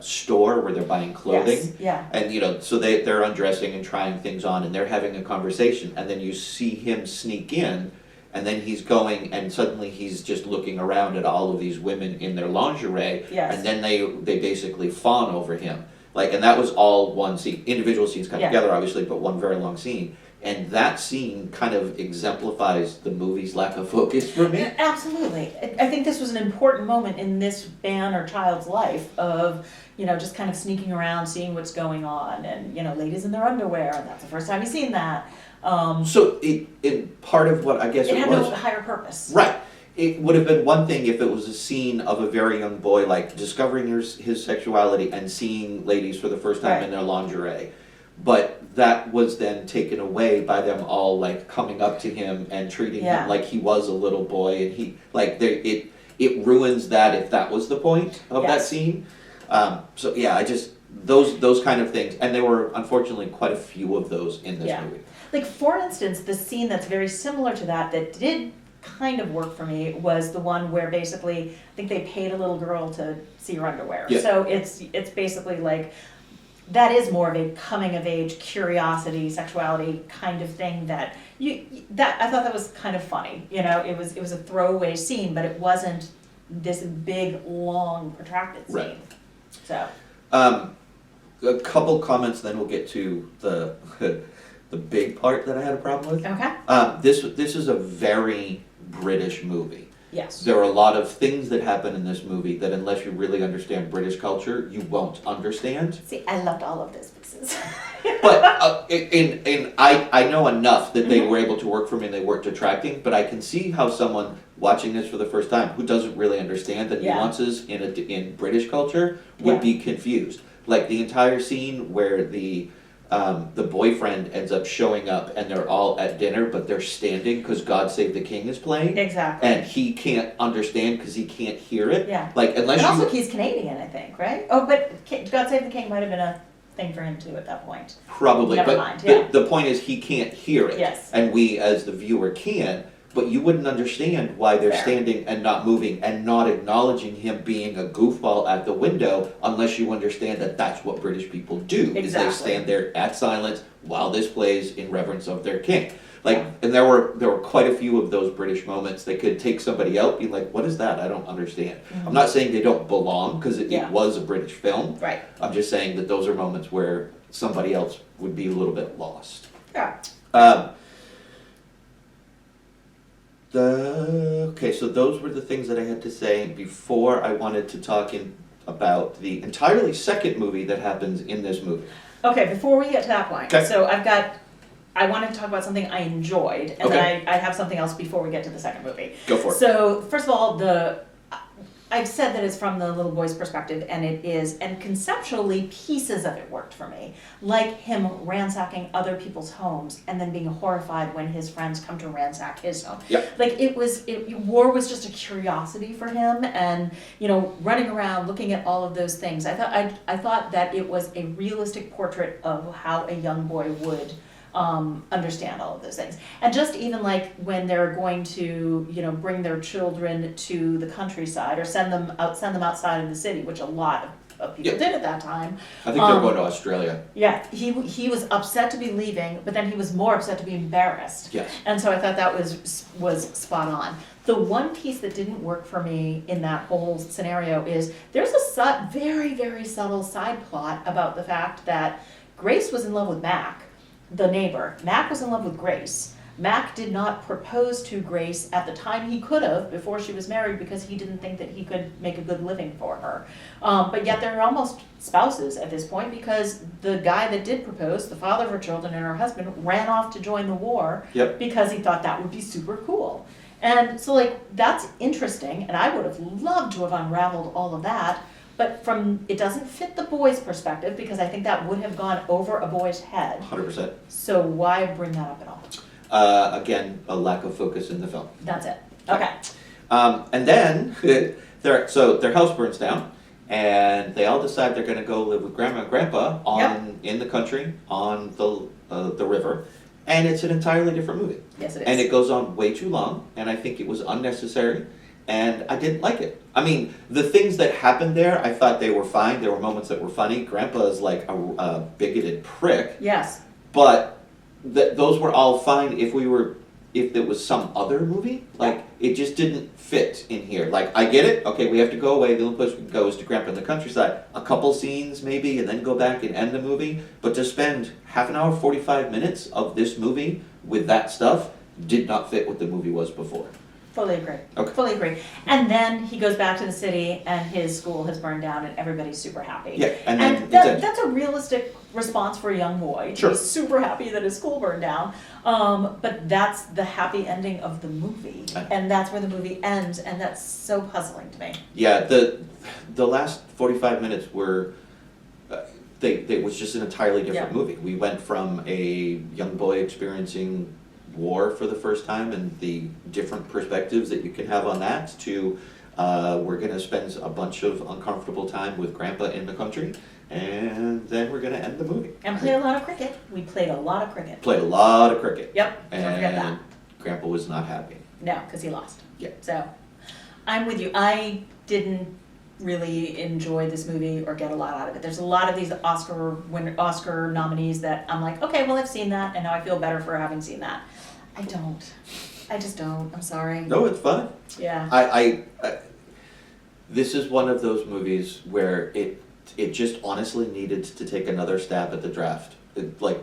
Speaker 1: store where they're buying clothing.
Speaker 2: Yes, yeah.
Speaker 1: And you know, so they're undressing and trying things on, and they're having a conversation, and then you see him sneak in, and then he's going, and suddenly he's just looking around at all of these women in their lingerie,
Speaker 2: Yes.
Speaker 1: and then they basically fawn over him. Like, and that was all one scene, individual scenes cut
Speaker 2: Yeah.
Speaker 1: together, obviously, but one very long scene. And that scene kind of exemplifies the movie's lack of focus for me.
Speaker 2: Absolutely. I think this was an important moment in this man or child's life of, you know, just kind of sneaking around, seeing what's going on, and, you know, ladies in their underwear, and that's the first time he's seen that.
Speaker 1: So it part of what I guess
Speaker 2: It
Speaker 1: it
Speaker 2: had
Speaker 1: was.
Speaker 2: no higher purpose.
Speaker 1: Right. It would have been one thing if it was a scene of a very young boy, like discovering his sexuality and seeing ladies for the first time
Speaker 2: Right.
Speaker 1: in their lingerie. But that was then taken away by them all like coming up to him and treating
Speaker 2: Yeah.
Speaker 1: him like he was a little boy, and he like it ruins that if that was the point of that
Speaker 2: Yes.
Speaker 1: scene. So yeah, I just those kind of things, and there were unfortunately quite a few of those in this
Speaker 2: Yeah.
Speaker 1: movie.
Speaker 2: Like, for instance, the scene that's very similar to that did kind of work for me was the one where basically, I think they paid a little girl to see her underwear.
Speaker 1: Yeah.
Speaker 2: So it's basically like, that is more of a coming of age, curiosity, sexuality kind of thing that I thought that was kind of funny. You know, it was a throwaway scene, but it wasn't this big, long, protracted scene.
Speaker 1: Right.
Speaker 2: So.
Speaker 1: A couple comments, then we'll get to the the big part that I had a problem with.
Speaker 2: Okay.
Speaker 1: This is a very British movie.
Speaker 2: Yes.
Speaker 1: There are a lot of things that happen in this movie that unless you really understand British culture, you won't understand.
Speaker 2: See, I loved all of those pieces.
Speaker 1: But I know enough that they were able to work for me and they weren't detracting, but I can see how someone watching this for the first time who doesn't really understand the
Speaker 2: Yeah.
Speaker 1: nuances in British culture would
Speaker 2: Yeah.
Speaker 1: be confused. Like the entire scene where the boyfriend ends up showing up and they're all at dinner, but they're standing because God Save the King is playing.
Speaker 2: Exactly.
Speaker 1: And he can't understand because he can't hear it.
Speaker 2: Yeah.
Speaker 1: Like, unless
Speaker 2: And
Speaker 1: you...
Speaker 2: also, he's Canadian, I think, right? Oh, but God Save the King might have been a thing for him too at that point.
Speaker 1: Probably,
Speaker 2: Never
Speaker 1: but
Speaker 2: mind, yeah.
Speaker 1: the point is he can't hear it.
Speaker 2: Yes.
Speaker 1: And we, as the viewer, can. but you wouldn't understand why they're
Speaker 2: Fair.
Speaker 1: standing and not moving and not acknowledging him being a goofball at the window unless you understand that that's what British people do. Is
Speaker 2: Exactly.
Speaker 1: they stand there at silence while this plays in reverence of their king. Like, and there were quite a few of those British moments that could take somebody out, be like, what is that? I don't understand. I'm not saying they don't belong, because it
Speaker 2: Yeah.
Speaker 1: was a British film.
Speaker 2: Right.
Speaker 1: I'm just saying that those are moments where somebody else would be a little bit lost.
Speaker 2: Yeah.
Speaker 1: Okay, so those were the things that I had to say before I wanted to talk about the entirely second movie that happens in this movie.
Speaker 2: Okay, before we get to that point,
Speaker 1: Okay.
Speaker 2: so I wanted to talk about something I enjoyed, and then I have something else before we get to the second movie.
Speaker 1: Go for it.
Speaker 2: So, first of all, I've said that it's from the little boy's perspective, and it is, and conceptually, pieces of it worked for me. Like him ransacking other people's homes, and then being horrified when his friends come to ransack his home.
Speaker 1: Yep.
Speaker 2: Like, war was just a curiosity for him, and, running around, looking at all of those things. I thought that it was a realistic portrait of how a young boy would understand all of those things. And just even like when they're going to, bring their children to the countryside or send them outside of the city, which a lot of people did at that time.
Speaker 1: I think they're going to Australia.
Speaker 2: Yeah, he was upset to be leaving, but then he was more upset to be embarrassed.
Speaker 1: Yes.
Speaker 2: And so I thought that was spot on. The one piece that didn't work for me in that whole scenario is there's a very, very subtle side plot about the fact that Grace was in love with Mac, the neighbor. Mac was in love with Grace. Mac did not propose to Grace at the time he could have before she was married because he didn't think that he could make a good living for her. But yet they're almost spouses at this point because the guy that did propose, the father of her children and her husband, ran off to join the war because he thought that would be super cool. And so that's interesting, and I would have loved to have unraveled all of that. But it doesn't fit the boy's perspective because I think that would have gone over a boy's head.
Speaker 1: 100%.
Speaker 2: So why bring that up at all?
Speaker 1: Again, a lack of focus in the film.
Speaker 2: That's it. Okay.
Speaker 1: And then, they're house burns down, and they all decide they're going to go live with Grandma and Grandpa in the country, on the river. And it's an entirely different movie.
Speaker 2: Yes, it is.
Speaker 1: And it goes on way too long, and I think it was unnecessary. And I didn't like it. I mean, the things that happened there, I thought they were fine. There were moments that were funny. Grandpa is like a bigoted prick.
Speaker 2: Yes.
Speaker 1: But those were all fine if it was some other movie. Like, it just didn't fit in here. Like, I get it. Okay, we have to go away. The only place we can go is to Grandpa in the countryside. A couple scenes, maybe, and then go back and end the movie. But to spend half an hour, 45 minutes of this movie with that stuff did not fit what the movie was before.
Speaker 2: Fully agree.
Speaker 1: Okay.
Speaker 2: Fully agree. And then he goes back to the city and his school has burned down and everybody's super happy.
Speaker 1: Yeah, and then
Speaker 2: that's a realistic response for a young boy to
Speaker 1: Sure.
Speaker 2: be super happy that his school burned down. But that's the happy ending of the movie. And that's where the movie ends, and that's so puzzling to me.
Speaker 1: Yeah, the last 45 minutes were it was just an entirely different movie. We went from a young boy experiencing war for the first time and the different perspectives that you can have on that to we're going to spend a bunch of uncomfortable time with Grandpa in the country, and then we're going to end the movie.
Speaker 2: And play a lot of cricket. We played a lot of cricket.
Speaker 1: Played a lot of cricket.
Speaker 2: Yep, don't forget that.
Speaker 1: And Grandpa was not happy.
Speaker 2: No, because he lost.
Speaker 1: Yeah.
Speaker 2: So, I'm with you. I didn't really enjoy this movie or get a lot out of it. There's a lot of these Oscar nominees that I'm like, okay, well, I've seen that, and now I feel better for having seen that. I don't. I just don't. I'm sorry.
Speaker 1: No, it's fine.
Speaker 2: Yeah.
Speaker 1: I this is one of those movies where it just honestly needed to take another stab at the draft.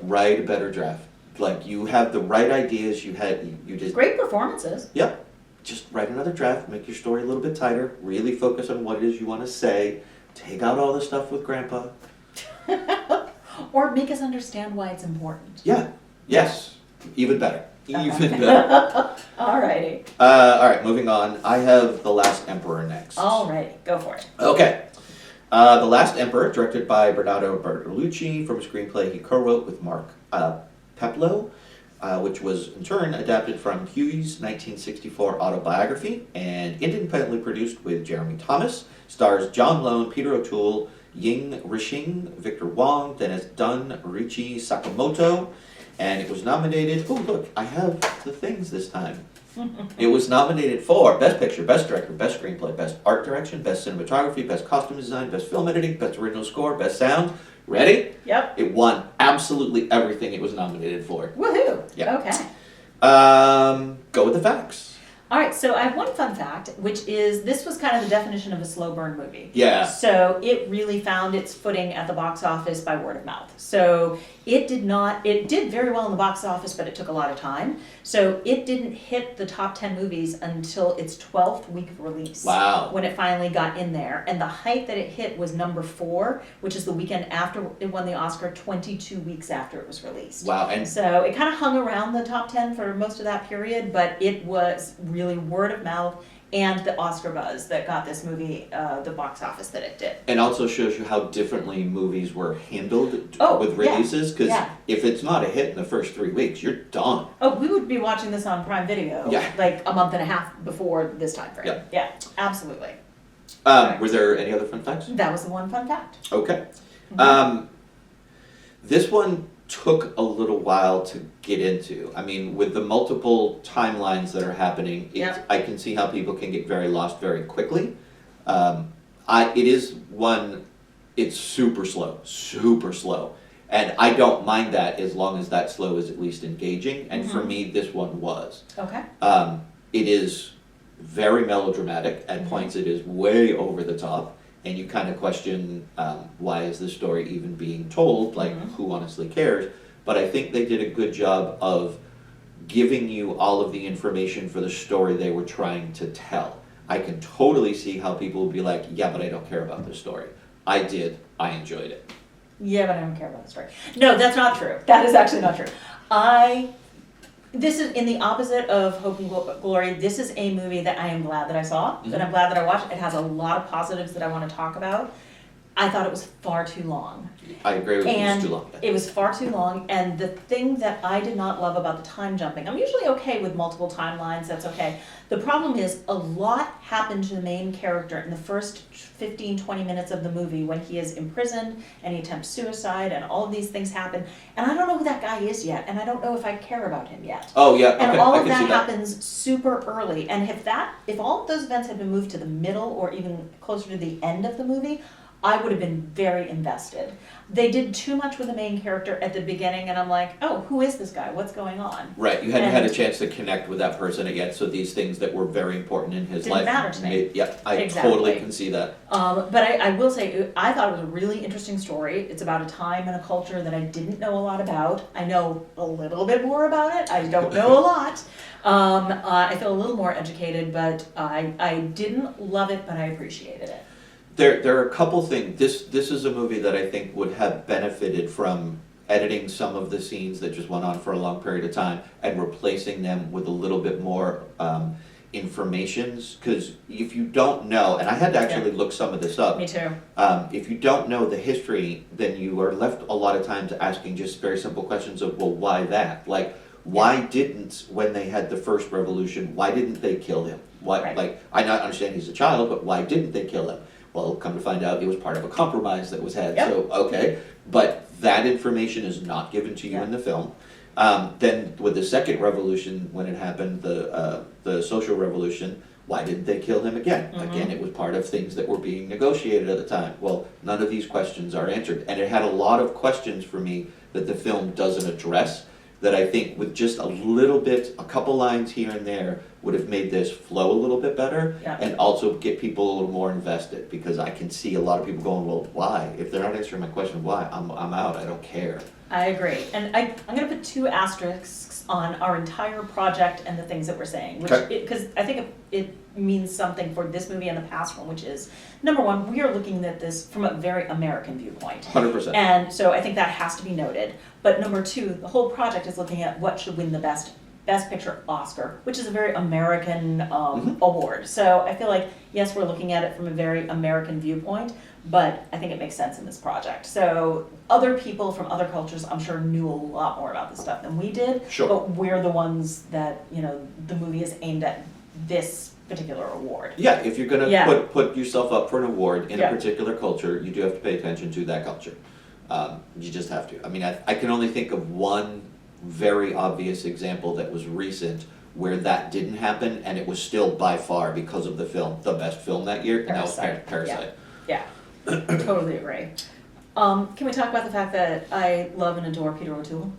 Speaker 1: Write a better draft. Like, you have the right ideas, you just...
Speaker 2: Great performances.
Speaker 1: Yeah. Just write another draft, make your story a little bit tighter, really focus on what it is you want to say, take out all the stuff with Grandpa.
Speaker 2: Or make us understand why it's important.
Speaker 1: Yeah. Yes. Even better. Even
Speaker 2: Okay.
Speaker 1: better.
Speaker 2: Alrighty.
Speaker 1: Alright, moving on. I have The Last Emperor next.
Speaker 2: Alrighty. Go for it.
Speaker 1: Okay. The Last Emperor, directed by Bernardo Bertolucci, from a screenplay he co-wrote with Mark Peploe, which was in turn adapted from Hughie's 1964 autobiography, and independently produced with Jeremy Thomas. Stars John Lone, Peter O'Toole, Ying Rishing, Victor Wong, Dennis Dunn, Richie Sakamoto, and it was nominated... Oh, look, I have the things this time. It was nominated for Best Picture, Best Director, Best Screenplay, Best Art Direction, Best Cinematography, Best Costume Design, Best Film Editing, Best Original Score, Best Sound. Ready?
Speaker 2: Yep.
Speaker 1: It won absolutely everything it was nominated for.
Speaker 2: Woohoo!
Speaker 1: Yeah.
Speaker 2: Okay.
Speaker 1: Go with the facts.
Speaker 2: All right, so I have one fun fact, which is this was kind of the definition of a slow burn movie.
Speaker 1: Yeah.
Speaker 2: So it really found its footing at the box office by word of mouth. So it did very well in the box office, but it took a lot of time. So it didn't hit the top 10 movies until its 12th week of release.
Speaker 1: Wow.
Speaker 2: When it finally got in there. And the height that it hit was number 4, which is the weekend after it won the Oscar, 22 weeks after it was released.
Speaker 1: Wow. And
Speaker 2: So it kind of hung around the top 10 for most of that period, but it was really word of mouth and the Oscar buzz that got this movie the box office that it did.
Speaker 1: and also shows you how differently movies were handled with
Speaker 2: yeah,
Speaker 1: releases. Because
Speaker 2: yeah.
Speaker 1: if it's not a hit in the first 3 weeks, you're done.
Speaker 2: Oh, we would be watching this on Prime Video
Speaker 1: Yeah.
Speaker 2: like a month and a half before this time frame.
Speaker 1: Yeah.
Speaker 2: Yeah, absolutely.
Speaker 1: Were there any other fun facts?
Speaker 2: That was the one fun fact.
Speaker 1: Okay.
Speaker 2: Mhm.
Speaker 1: This one took a little while to get into. I mean, with the multiple timelines that are happening,
Speaker 2: Yeah.
Speaker 1: I can see how people can get very lost very quickly. It is one, it's super slow. And I don't mind that as long as that slow is at least engaging. And for me, this one was.
Speaker 2: Okay.
Speaker 1: It is very melodramatic. At points, it is way over the top. And you kind of question, why is this story even being told? Like, who honestly cares? But I think they did a good job of giving you all of the information for the story they were trying to tell. I can totally see how people would be like, yeah, but I don't care about this story. I did. I enjoyed it.
Speaker 2: Yeah, but I don't care about the story. No, that's not true. That is actually not true. This is in the opposite of Hope and Glory. This is a movie that I am glad that I saw, that I'm glad that I watched. It has a lot of positives that I want to talk about. I thought it was far too long.
Speaker 1: I agree with you. It was too long.
Speaker 2: It was far too long, and the thing that I did not love about the time jumping, I'm usually okay with multiple timelines, that's okay. The problem is a lot happened to the main character in the first 15, 20 minutes of the movie when he is imprisoned and he attempts suicide and all of these things happen. And I don't know who that guy is yet, and I don't know if I care about him yet.
Speaker 1: Oh, yeah, okay,
Speaker 2: And all
Speaker 1: I
Speaker 2: of
Speaker 1: can see
Speaker 2: that
Speaker 1: that.
Speaker 2: happens super early. And if all of those events had been moved to the middle or even closer to the end of the movie, I would have been very invested. They did too much with the main character at the beginning, and I'm like, oh, who is this guy? What's going on?
Speaker 1: Right, you hadn't had a
Speaker 2: And-
Speaker 1: chance to connect with that person yet, so these things that were very important in his
Speaker 2: Didn't
Speaker 1: life.
Speaker 2: matter to me.
Speaker 1: Yep, I
Speaker 2: Exactly.
Speaker 1: totally can see that.
Speaker 2: But I will say, I thought it was a really interesting story. It's about a time and a culture that I didn't know a lot about. I know a little bit more about it. I don't know a lot. I feel a little more educated, but I didn't love it, but I appreciated it.
Speaker 1: There are a couple things. This is a movie that I think would have benefited from editing some of the scenes that just went on for a long period of time and replacing them with a little bit more informations. Because if you don't know, and I had to actually look some of this up.
Speaker 2: Me too.
Speaker 1: If you don't know the history, then you are left a lot of times asking just very simple questions of, well, why that? Like, why didn't, when they had the first revolution, why didn't they kill him? Why,
Speaker 2: Right.
Speaker 1: like, I not understand he's a child, but why didn't they kill him? Well, come to find out, it was part of a compromise that was had,
Speaker 2: Yep.
Speaker 1: so, okay. But that information is not given to you in the film. Then with the second revolution, when it happened, the social revolution, why didn't they kill him again? Again, it was part of things that were being negotiated at the time. Well, none of these questions are answered. And it had a lot of questions for me that the film doesn't address, that I think with just a little bit, a couple lines here and there, would have made this flow a little bit better,
Speaker 2: Yeah.
Speaker 1: and also get people a little more invested, because I can see a lot of people going, well, why? If they're not answering my question, why? I'm out, I don't care.
Speaker 2: I agree. And I'm going to put 2 asterisks on our entire project and the things that we're saying, which
Speaker 1: Okay.
Speaker 2: because I think it means something for this movie and the past one, which is, number one, we are looking at this from a very American viewpoint.
Speaker 1: 100%.
Speaker 2: And so I think that has to be noted. But number 2, the whole project is looking at what should win the Best Picture Oscar, which is a very American award. So I feel like, yes, we're looking at it from a very American viewpoint, but I think it makes sense in this project. So other people from other cultures, I'm sure, knew a lot more about this stuff than we did.
Speaker 1: Sure.
Speaker 2: But we're the ones that, the movie is aimed at this particular award.
Speaker 1: Yeah, if you're gonna
Speaker 2: Yeah.
Speaker 1: put yourself up for an award in
Speaker 2: Yeah.
Speaker 1: a particular culture, you do have to pay attention to that culture. You just have to. I mean, I can only think of one very obvious example that was recent where that didn't happen, and it was still by far, because of the film, the best film that year, and that was Parasite.
Speaker 2: Yeah, totally agree. Can we talk about the fact that I love and adore Peter O'Toole?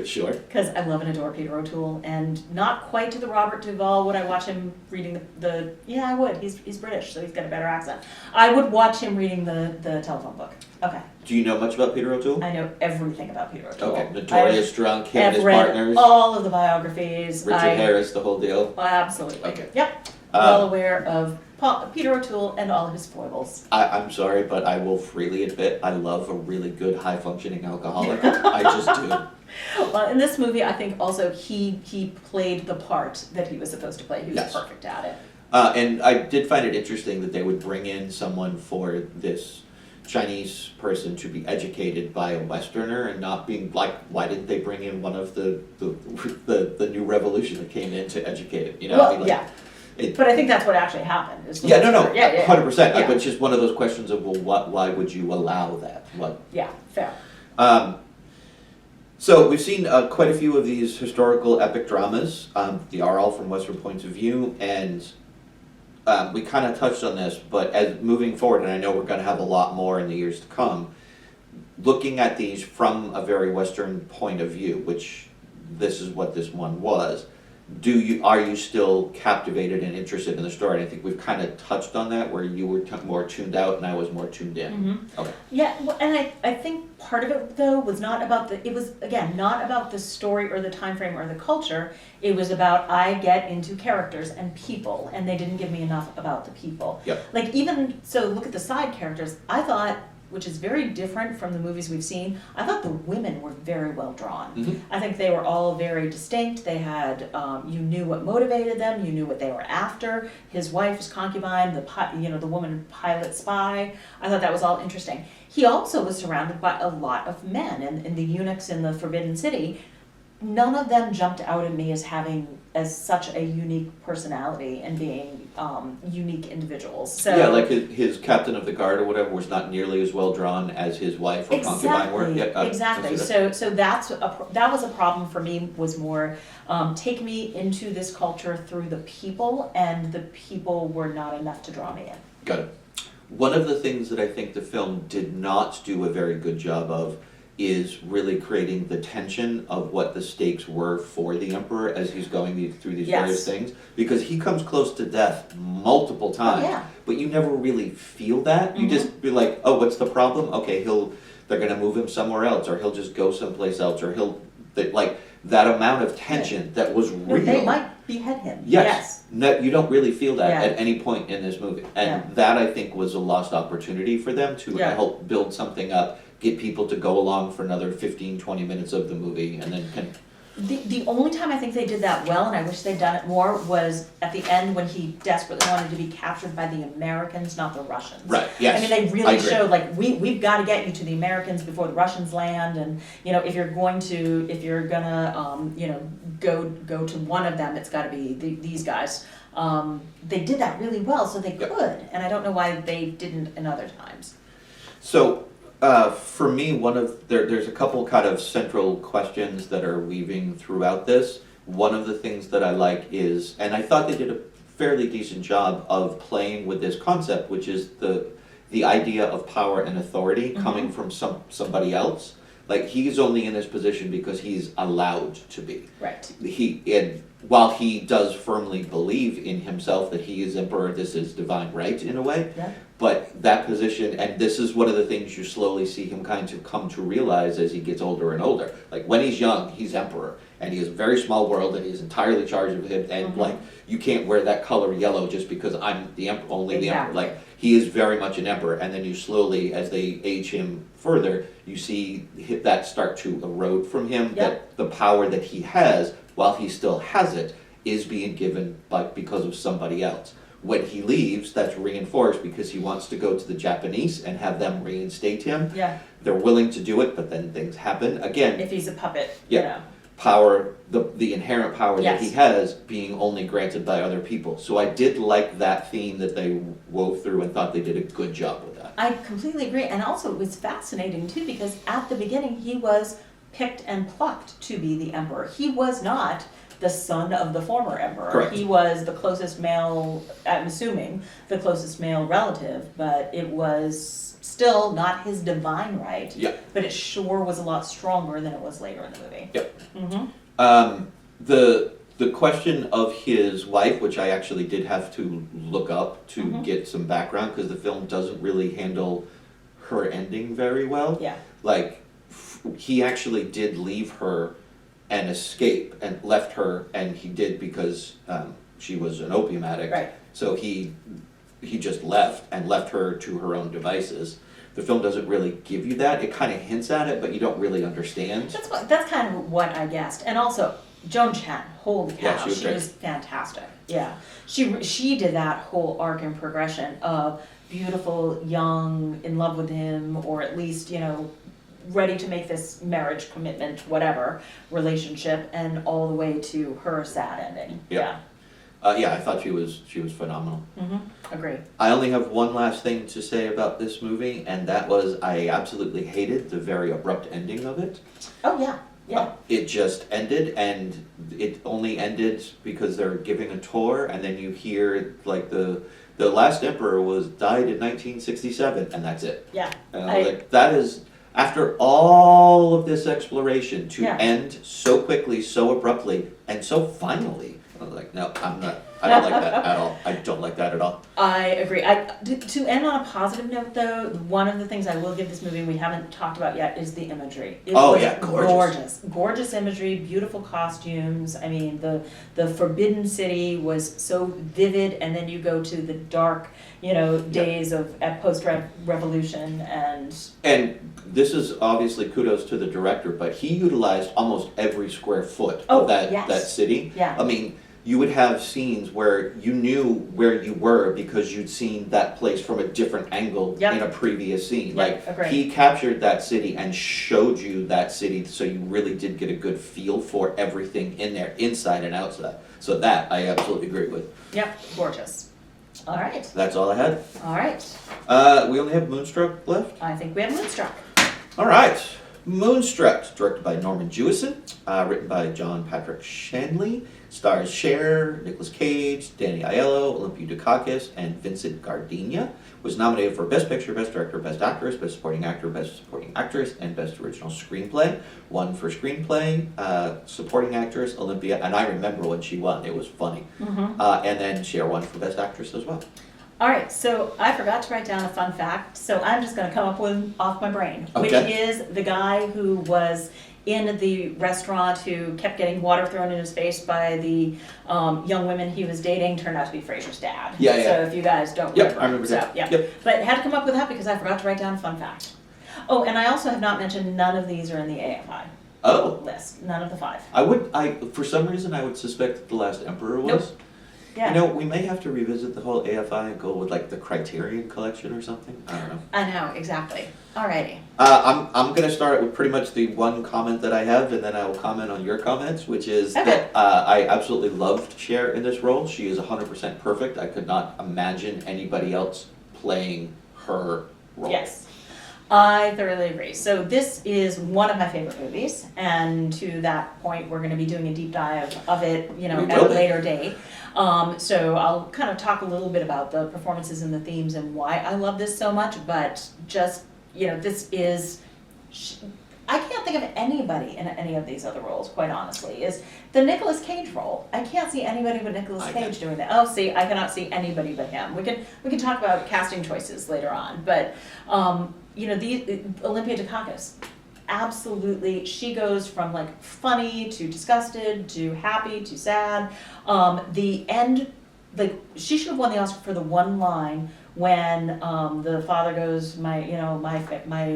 Speaker 1: Sure.
Speaker 2: Because I love and adore Peter O'Toole, and not quite to the Robert Duvall. Would I watch him reading the yeah, I would. He's British, so he's got a better accent. I would watch him reading the telephone book. Okay.
Speaker 1: Do you know much about Peter O'Toole?
Speaker 2: I know everything about Peter O'Toole.
Speaker 1: Okay. Notorious Drunk, him and
Speaker 2: I've
Speaker 1: his
Speaker 2: read
Speaker 1: partners.
Speaker 2: all of the biographies.
Speaker 1: Richard Harris, the whole deal.
Speaker 2: Absolutely.
Speaker 1: Okay.
Speaker 2: Yep. Well aware of Peter O'Toole and all his foibles.
Speaker 1: I'm sorry, but I will freely admit I love a really good high-functioning alcoholic. I just do.
Speaker 2: Well, in this movie, I think also he played the part that he was supposed to play. He was
Speaker 1: Yes.
Speaker 2: perfect at it.
Speaker 1: And I did find it interesting that they would bring in someone for this Chinese person to be educated by a Westerner and not being like, why didn't they bring in one of the new revolution that came in to educate it? You know,
Speaker 2: Well,
Speaker 1: I mean, like,
Speaker 2: yeah. But I think that's what actually happened. Is
Speaker 1: Yeah, no,
Speaker 2: yeah,
Speaker 1: 100%.
Speaker 2: Yeah.
Speaker 1: But it's just one of those questions of, well, why would you allow that? What?
Speaker 2: Yeah, fair.
Speaker 1: So we've seen quite a few of these historical epic dramas. They are all from Western points of view, and we kind of touched on this, but as moving forward, and I know we're going to have a lot more in the years to come, looking at these from a very Western point of view, which this is what this one was. Are you still captivated and interested in the story? And I think we've kind of touched on that, where you were more tuned out and I was more tuned in.
Speaker 2: Mm-hmm.
Speaker 1: Okay.
Speaker 2: Yeah, well, and I think part of it though was not about it was again not about the story or the time frame or the culture. It was about I get into characters and people, and they didn't give me enough about the people.
Speaker 1: Yep.
Speaker 2: Like even so, look at the side characters. I thought, which is very different from the movies we've seen, I thought the women were very well drawn.
Speaker 1: Mm-hmm.
Speaker 2: I think they were all very distinct. They had, you knew what motivated them, you knew what they were after. His wife, his concubine, the woman pilot spy. I thought that was all interesting. He also was surrounded by a lot of men, and the eunuchs in the Forbidden City, none of them jumped out at me as having as such a unique personality and being unique individuals. So
Speaker 1: yeah, like his captain of the guard or whatever was not nearly as well drawn as his wife or concubine were. Yeah,
Speaker 2: exactly. So that was a problem for me. Was more take me into this culture through the people, and the people were not enough to draw me in.
Speaker 1: Got it. One of the things that I think the film did not do a very good job of is really creating the tension of what the stakes were for the Emperor as he's going through these various things. Because he comes close to death multiple times, but you never really feel that. You just be like, oh, what's the problem? Okay, they're going to move him somewhere else, or he'll just go someplace else, or that amount of tension that was real.
Speaker 2: They might behead him.
Speaker 1: Yes. No, you don't really feel that at any point in this movie. And that, I think, was a lost opportunity for them to help build something up, get people to go along for another 15, 20 minutes of the movie, and then
Speaker 2: The only time I think they did that well, and I wish they'd done it more, was at the end when he desperately wanted to be captured by the Americans, not the Russians.
Speaker 1: Right, yes.
Speaker 2: I mean, they really showed, like, we've got to get you to the Americans before the Russians land, and, you know, if you're gonna, go to one of them, it's got to be these guys. They did that really well, so they could, and I don't know why they didn't in other times.
Speaker 1: So, for me, there's a couple kind of central questions that are weaving throughout this. One of the things that I like is, and I thought they did a fairly decent job of playing with this concept, which is the idea of power and authority coming from somebody else. Like, he's only in this position because he's allowed to be.
Speaker 2: Right.
Speaker 1: While he does firmly believe in himself that he is emperor, this is divine right in a way.
Speaker 2: Yeah.
Speaker 1: But that position, and this is one of the things you slowly see him kind of come to realize as he gets older and older. Like, when he's young, he's emperor, and he has a very small world, and he's entirely charged of him, and like, you can't wear that color yellow just because I'm the emperor, only the emperor. Like, he is very much an emperor, and then you slowly, as they age him further, you see that start to erode from him, that the power that he has, while he still has it, is being given because of somebody else. When he leaves, that's reinforced because he wants to go to the Japanese and have them reinstate him.
Speaker 2: Yeah.
Speaker 1: They're willing to do it, but then things happen. Again,
Speaker 2: If he's a puppet, you know.
Speaker 1: Power, the inherent power that he has being only granted by other people. So I did like that theme that they wove through and thought they did a good job with that.
Speaker 2: I completely agree. And also it was fascinating too, because at the beginning he was picked and plucked to be the emperor. He was not the son of the former emperor.
Speaker 1: Correct.
Speaker 2: He was the closest male, I'm assuming, the closest male relative, but it was still not his divine right.
Speaker 1: Yeah.
Speaker 2: But it sure was a lot stronger than it was later in the movie.
Speaker 1: Yep.
Speaker 2: Mm-hmm.
Speaker 1: The question of his wife, which I actually did have to look up to
Speaker 2: Mhm.
Speaker 1: get some background, because the film doesn't really handle her ending very well.
Speaker 2: Yeah.
Speaker 1: Like, he actually did leave her and escape and left her, and he did because she was an opium addict.
Speaker 2: Right.
Speaker 1: So he just left and left her to her own devices. The film doesn't really give you that. It kind of hints at it, but you don't really understand.
Speaker 2: That's kind of what I guessed. And also, Joan Chen, holy cow,
Speaker 1: Yeah, she was
Speaker 2: she
Speaker 1: great.
Speaker 2: was fantastic. Yeah, she did that whole arc and progression of beautiful, young, in love with him, or at least, ready to make this marriage commitment, whatever, relationship, and all the way to her sad ending.
Speaker 1: Yeah. Yeah, I thought she was phenomenal.
Speaker 2: Mm-hmm. Agree.
Speaker 1: I only have one last thing to say about this movie, and that was I absolutely hated the very abrupt ending of it.
Speaker 2: Oh yeah, yeah.
Speaker 1: It just ended, and it only ended because they're giving a tour, and then you hear like the last emperor died in 1967, and that's it.
Speaker 2: Yeah.
Speaker 1: Like that is after all of this exploration to
Speaker 2: Yeah.
Speaker 1: end so quickly, so abruptly, and so finally. I was like, no, I'm not. I don't like that at all. I don't like that at all.
Speaker 2: I agree. To end on a positive note, though, one of the things I will give this movie we haven't talked about yet is the imagery. It
Speaker 1: Oh,
Speaker 2: was
Speaker 1: yeah, gorgeous.
Speaker 2: Gorgeous imagery, beautiful costumes. I mean, the Forbidden City was so vivid, and then you go to the dark, days of at post-revolution, and
Speaker 1: this is obviously kudos to the director, but he utilized almost every square foot
Speaker 2: Oh,
Speaker 1: of that
Speaker 2: yes.
Speaker 1: city.
Speaker 2: Yeah.
Speaker 1: I mean, you would have scenes where you knew where you were because you'd seen that place from a different angle
Speaker 2: Yep.
Speaker 1: in a previous scene.
Speaker 2: Yep,
Speaker 1: Like
Speaker 2: agreed.
Speaker 1: he captured that city and showed you that city, so you really did get a good feel for everything in there, inside and outside. So that I absolutely agree with.
Speaker 2: yep, gorgeous. All right,
Speaker 1: That's all I had.
Speaker 2: all right.
Speaker 1: We only have Moonstruck left.
Speaker 2: I think we have Moonstruck.
Speaker 1: All right. Moonstruck, directed by Norman Jewison, written by John Patrick Shanley, stars Cher, Nicolas Cage, Danny Aiello, Olympia Dukakis, and Vincent Gardenia. Was nominated for Best Picture, Best Director, Best Actress, Best Supporting Actor, Best Supporting Actress, and Best Original Screenplay. Won for Screenplay, Supporting Actress, Olympia, and I remember when she won, it was funny.
Speaker 2: Mm-hmm.
Speaker 1: And then Cher won for Best Actress as well.
Speaker 2: All right, so I forgot to write down a fun fact, so I'm just going to come up with off my brain, which
Speaker 1: Okay.
Speaker 2: is the guy who was in the restaurant who kept getting water thrown in his face by the young women he was dating turned out to be Fraser's dad.
Speaker 1: Yeah, yeah.
Speaker 2: So if you guys don't
Speaker 1: Yep,
Speaker 2: remember.
Speaker 1: I remember that.
Speaker 2: So, yeah.
Speaker 1: Yep.
Speaker 2: But I had to come up with that because I forgot to write down a fun fact. Oh, and I also have not mentioned none of these are in the AFI
Speaker 1: Oh,
Speaker 2: list, none of the 5.
Speaker 1: for some reason I would suspect that The Last Emperor was.
Speaker 2: Nope. Yeah.
Speaker 1: We may have to revisit the whole AFI and go with like the Criterion collection or something. I don't know.
Speaker 2: I know, exactly. Alrighty.
Speaker 1: I'm gonna start with pretty much the one comment that I have, and then I will comment on your comments, which is
Speaker 2: Okay.
Speaker 1: that I absolutely loved Cher in this role. She is 100% perfect. I could not imagine anybody else playing her role.
Speaker 2: Yes, I thoroughly agree. So this is one of my favorite movies, and to that point, we're going to be doing a deep dive of it,
Speaker 1: We
Speaker 2: at
Speaker 1: will
Speaker 2: a
Speaker 1: be.
Speaker 2: later date. So I'll kind of talk a little bit about the performances and the themes and why I love this so much, but just, this is... I can't think of anybody in any of these other roles, quite honestly. Is the Nicolas Cage role. I can't see anybody but Nicolas
Speaker 1: I
Speaker 2: Cage
Speaker 1: can.
Speaker 2: doing that. Oh, see, I cannot see anybody but him. We can talk about casting choices later on, but the Olympia Dukakis, absolutely, she goes from like funny to disgusted to happy to sad. The end, like she should have won the Oscar for the one line when the father goes, my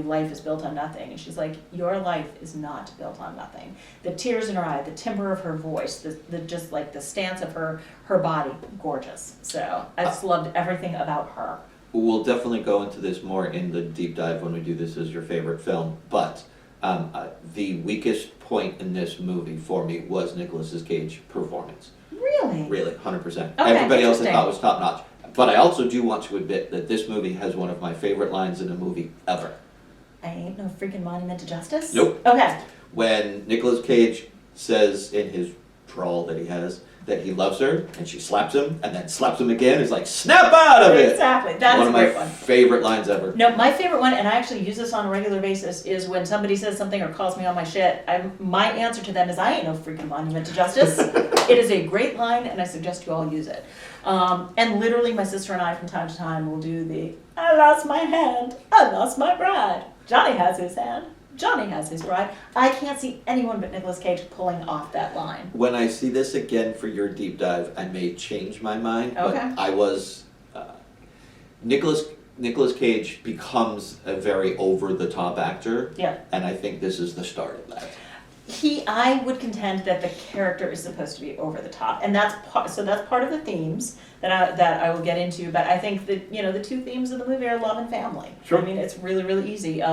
Speaker 2: life is built on nothing, and she's like, your life is not built on nothing. The tears in her eye, the timbre of her voice, the just like the stance of her body, gorgeous. So I just loved everything about her.
Speaker 1: We'll definitely go into this more in the deep dive when we do this as your favorite film, but the weakest point in this movie for me was Nicolas Cage's performance.
Speaker 2: Really?
Speaker 1: Really, 100%.
Speaker 2: Okay,
Speaker 1: Everybody else I
Speaker 2: interesting.
Speaker 1: thought was top notch. But I also do want to admit that this movie has one of my favorite lines in a movie ever.
Speaker 2: I ain't no freaking monument to justice?
Speaker 1: Nope.
Speaker 2: Okay.
Speaker 1: When Nicolas Cage says in his drawl that he has, that he loves her, and she slaps him, and then slaps him again. It's like, snap out of it!
Speaker 2: Exactly, that is
Speaker 1: One
Speaker 2: a
Speaker 1: of my
Speaker 2: great one.
Speaker 1: favorite lines ever.
Speaker 2: No, my favorite one, and I actually use this on a regular basis, is when somebody says something or calls me on my shit, my answer to them is, I ain't no freaking monument to justice. It is a great line, and I suggest you all use it. And literally, my sister and I, from time to time, will do the, I lost my hand, I lost my bride. Johnny has his hand, Johnny has his bride. I can't see anyone but Nicolas Cage pulling off that line.
Speaker 1: When I see this again for your deep dive, I may change my mind, but
Speaker 2: Okay.
Speaker 1: I was, Nicolas Cage becomes a very over-the-top actor,
Speaker 2: Yeah.
Speaker 1: and I think this is the start of that.
Speaker 2: I would contend that the character is supposed to be over the top, and that's part of the themes that I will get into. But I think that the two themes of the movie are love and family.
Speaker 1: Sure.
Speaker 2: I mean, it's really, really easy.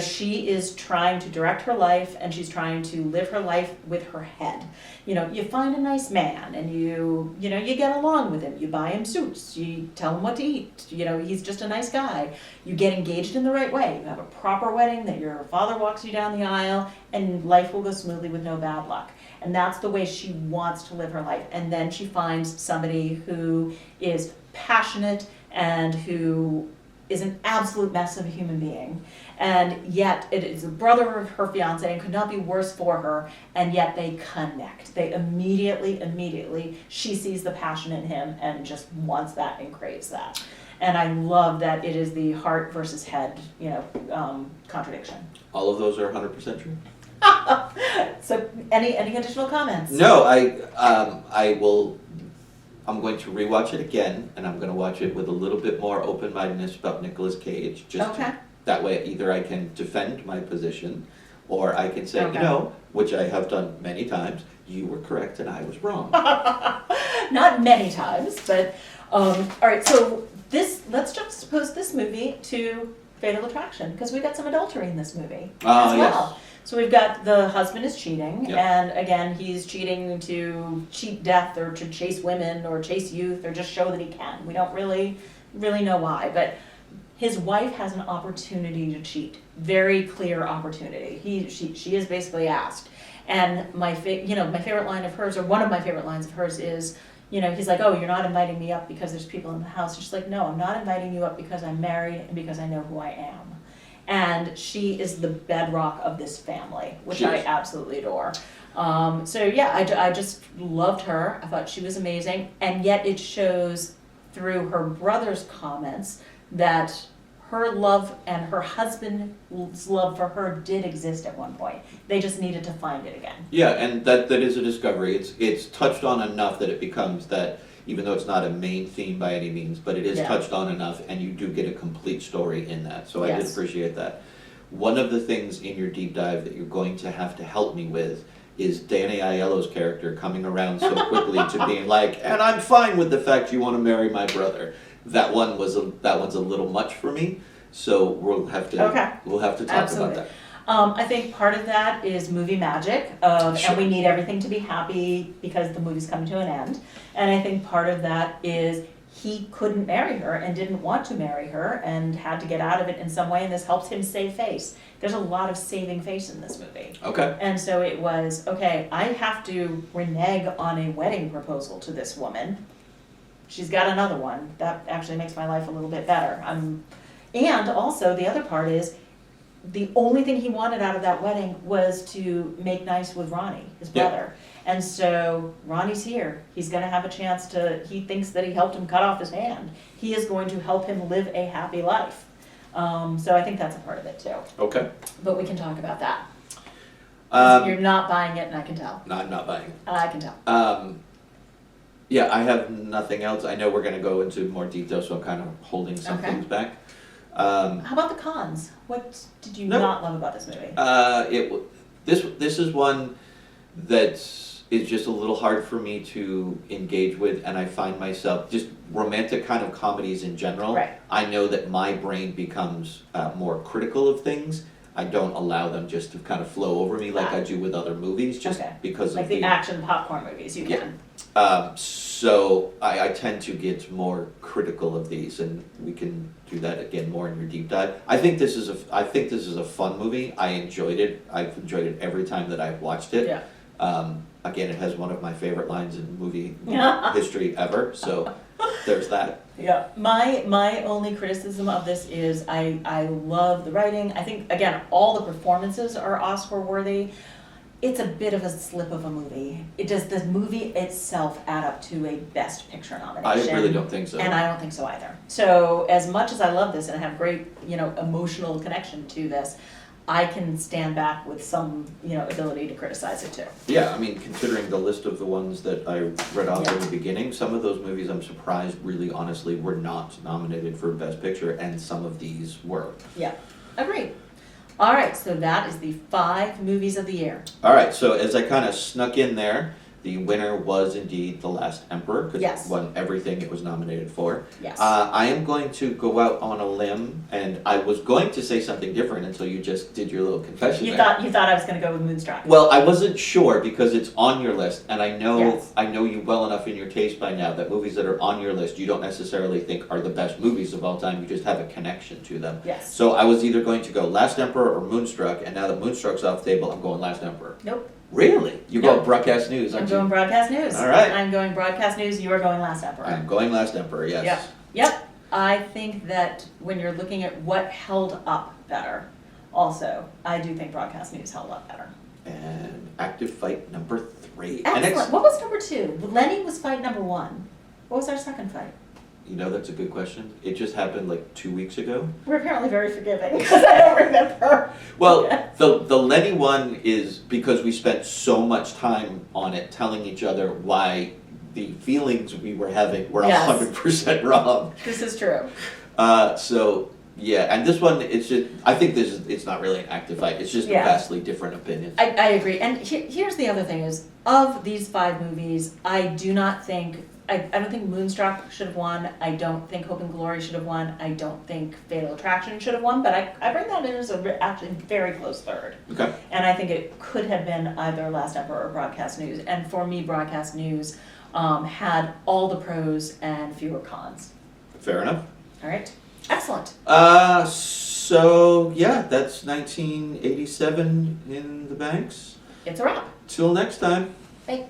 Speaker 2: She is trying to direct her life, and she's trying to live her life with her head. You find a nice man, and you get along with him. You buy him suits. You tell him what to eat. He's just a nice guy. You get engaged in the right way. You have a proper wedding that your father walks you down the aisle, and life will go smoothly with no bad luck. And that's the way she wants to live her life. And then she finds somebody who is passionate and who is an absolute mess of a human being. And yet it is the brother of her fiance and could not be worse for her, and yet they connect. They immediately, she sees the passion in him and just wants that and craves that. And I love that it is the heart versus head, contradiction.
Speaker 1: All of those are 100% true.
Speaker 2: So any additional comments?
Speaker 1: No, I'm going to rewatch it again, and I'm going to watch it with a little bit more open-mindedness about Nicolas Cage.
Speaker 2: Okay.
Speaker 1: That way, either I can defend my position, or I can say,
Speaker 2: Okay.
Speaker 1: which I have done many times, you were correct and I was wrong.
Speaker 2: Not many times, but all right. So let's juxtapose this movie to Fatal Attraction, because we've got some adultery in this movie as well.
Speaker 1: Yes.
Speaker 2: So we've got the husband is cheating,
Speaker 1: Yep.
Speaker 2: and again, he's cheating to cheat death or to chase women or chase youth or just show that he can. We don't really know why, but his wife has an opportunity to cheat. Very clear opportunity. She is basically asked. And my favorite line of hers, or one of my favorite lines of hers is, he's like, oh, you're not inviting me up because there's people in the house. She's like, no, I'm not inviting you up because I'm married and because I know who I am. And she is the bedrock of this family, which I absolutely adore. I just loved her. I thought she was amazing. And yet it shows through her brother's comments that her love and her husband's love for her did exist at one point. They just needed to find it again.
Speaker 1: Yeah, and that is a discovery. It's touched on enough that it becomes that, even though it's not a main theme by any means, but it is touched on enough, and you do get a complete story in that. So I did appreciate that. One of the things in your deep dive that you're going to have to help me with is Danny Aiello's character coming around so quickly to being like, and I'm fine with the fact you want to marry my brother. That one's a little much for me, so we'll have to talk
Speaker 2: Absolutely.
Speaker 1: about that.
Speaker 2: I think part of that is movie magic, and we need everything to be happy because the movie's coming to an end. And I think part of that is he couldn't marry her and didn't want to marry her and had to get out of it in some way, and this helps him save face. There's a lot of saving face in this movie.
Speaker 1: Okay.
Speaker 2: And so it was, okay, I have to renege on a wedding proposal to this woman. She's got another one. That actually makes my life a little bit better. And also the other part is, the only thing he wanted out of that wedding was to make nice with Ronnie, his brother. And so Ronnie's here. He's going to have a chance he thinks that he helped him cut off his hand. He is going to help him live a happy life. So I think that's a part of it too.
Speaker 1: Okay.
Speaker 2: But we can talk about that. You're not buying it, and I can tell.
Speaker 1: No, I'm not buying it.
Speaker 2: I can tell.
Speaker 1: Yeah, I have nothing else. I know we're going to go into more detail, so I'm kind of holding some things back.
Speaker 2: How about the cons? What did you not love about this movie?
Speaker 1: This is one that is just a little hard for me to engage with, and I find myself just romantic kind of comedies in general.
Speaker 2: Right.
Speaker 1: I know that my brain becomes more critical of things. I don't allow them just to kind of flow over me like I do with other movies, just because
Speaker 2: like
Speaker 1: of
Speaker 2: the action popcorn movies. You can.
Speaker 1: So I tend to get more critical of these, and we can do that again more in your deep dive. I think this is a fun movie. I enjoyed it. I've enjoyed it every time that I've watched it.
Speaker 2: Yeah.
Speaker 1: Again, it has one of my favorite lines in movie
Speaker 2: Yeah.
Speaker 1: history ever, so there's that.
Speaker 2: Yeah, my only criticism of this is I love the writing. I think, again, all the performances are Oscar worthy. It's a bit of a slip of a movie. Does the movie itself add up to a Best Picture
Speaker 1: I
Speaker 2: nomination?
Speaker 1: really don't think so.
Speaker 2: And I don't think so either. So as much as I love this and have great, emotional connection to this, I can stand back with some, ability to criticize it too.
Speaker 1: Yeah, I mean, considering the list of the ones that I read off
Speaker 2: Yeah.
Speaker 1: in the beginning, some of those movies I'm surprised really honestly were not nominated for Best Picture, and some of these were.
Speaker 2: Yeah, agreed. All right, so that is the 5 movies of the year.
Speaker 1: Alright, so as I kind of snuck in there, the winner was indeed The Last Emperor, because
Speaker 2: Yes.
Speaker 1: it won everything it was nominated for.
Speaker 2: Yes.
Speaker 1: I am going to go out on a limb, and I was going to say something different until you just did your little confession
Speaker 2: You
Speaker 1: there.
Speaker 2: thought I was going to go with Moonstruck.
Speaker 1: Well, I wasn't sure because it's on your list, and I know
Speaker 2: Yes.
Speaker 1: you well enough in your taste by now that movies that are on your list you don't necessarily think are the best movies of all time. You just have a connection to them.
Speaker 2: Yes.
Speaker 1: So I was either going to go Last Emperor or Moonstruck, and now that Moonstruck's off the table, I'm going Last Emperor.
Speaker 2: Nope.
Speaker 1: Really? You
Speaker 2: Nope.
Speaker 1: go Broadcast News,
Speaker 2: I'm
Speaker 1: aren't
Speaker 2: going
Speaker 1: you?
Speaker 2: Broadcast News.
Speaker 1: All right.
Speaker 2: I'm going Broadcast News. You are going Last Emperor.
Speaker 1: I'm going Last Emperor. Yes.
Speaker 2: Yep. Yep. I think that when you're looking at what held up better, also, I do think Broadcast News held up better.
Speaker 1: And Active Fight number 3.
Speaker 2: Excellent. What was number 2? Lenny was fight number 1. What was our second fight?
Speaker 1: You know, that's a good question. It just happened like 2 weeks ago.
Speaker 2: We're apparently very forgiving because I don't remember.
Speaker 1: Well,
Speaker 2: Okay.
Speaker 1: the Lenny one is because we spent so much time on it telling each other why the feelings we were having were
Speaker 2: Yes.
Speaker 1: 100% wrong.
Speaker 2: This is true.
Speaker 1: So, yeah, and this one, I think it's not really an active fight. It's just
Speaker 2: Yeah.
Speaker 1: a vastly different opinion.
Speaker 2: I agree. And here's the other thing is, of these 5 movies, I don't think Moonstruck should have won. I don't think Hope and Glory should have won. I don't think Fatal Attraction should have won, but I bring that in as actually very close third.
Speaker 1: Okay.
Speaker 2: And I think it could have been either Last Emperor or Broadcast News. And for me, Broadcast News had all the pros and fewer cons.
Speaker 1: Fair enough.
Speaker 2: All right? Excellent.
Speaker 1: So, yeah, that's 1987 in the banks.
Speaker 2: It's a wrap.
Speaker 1: Till next time.
Speaker 2: Bye.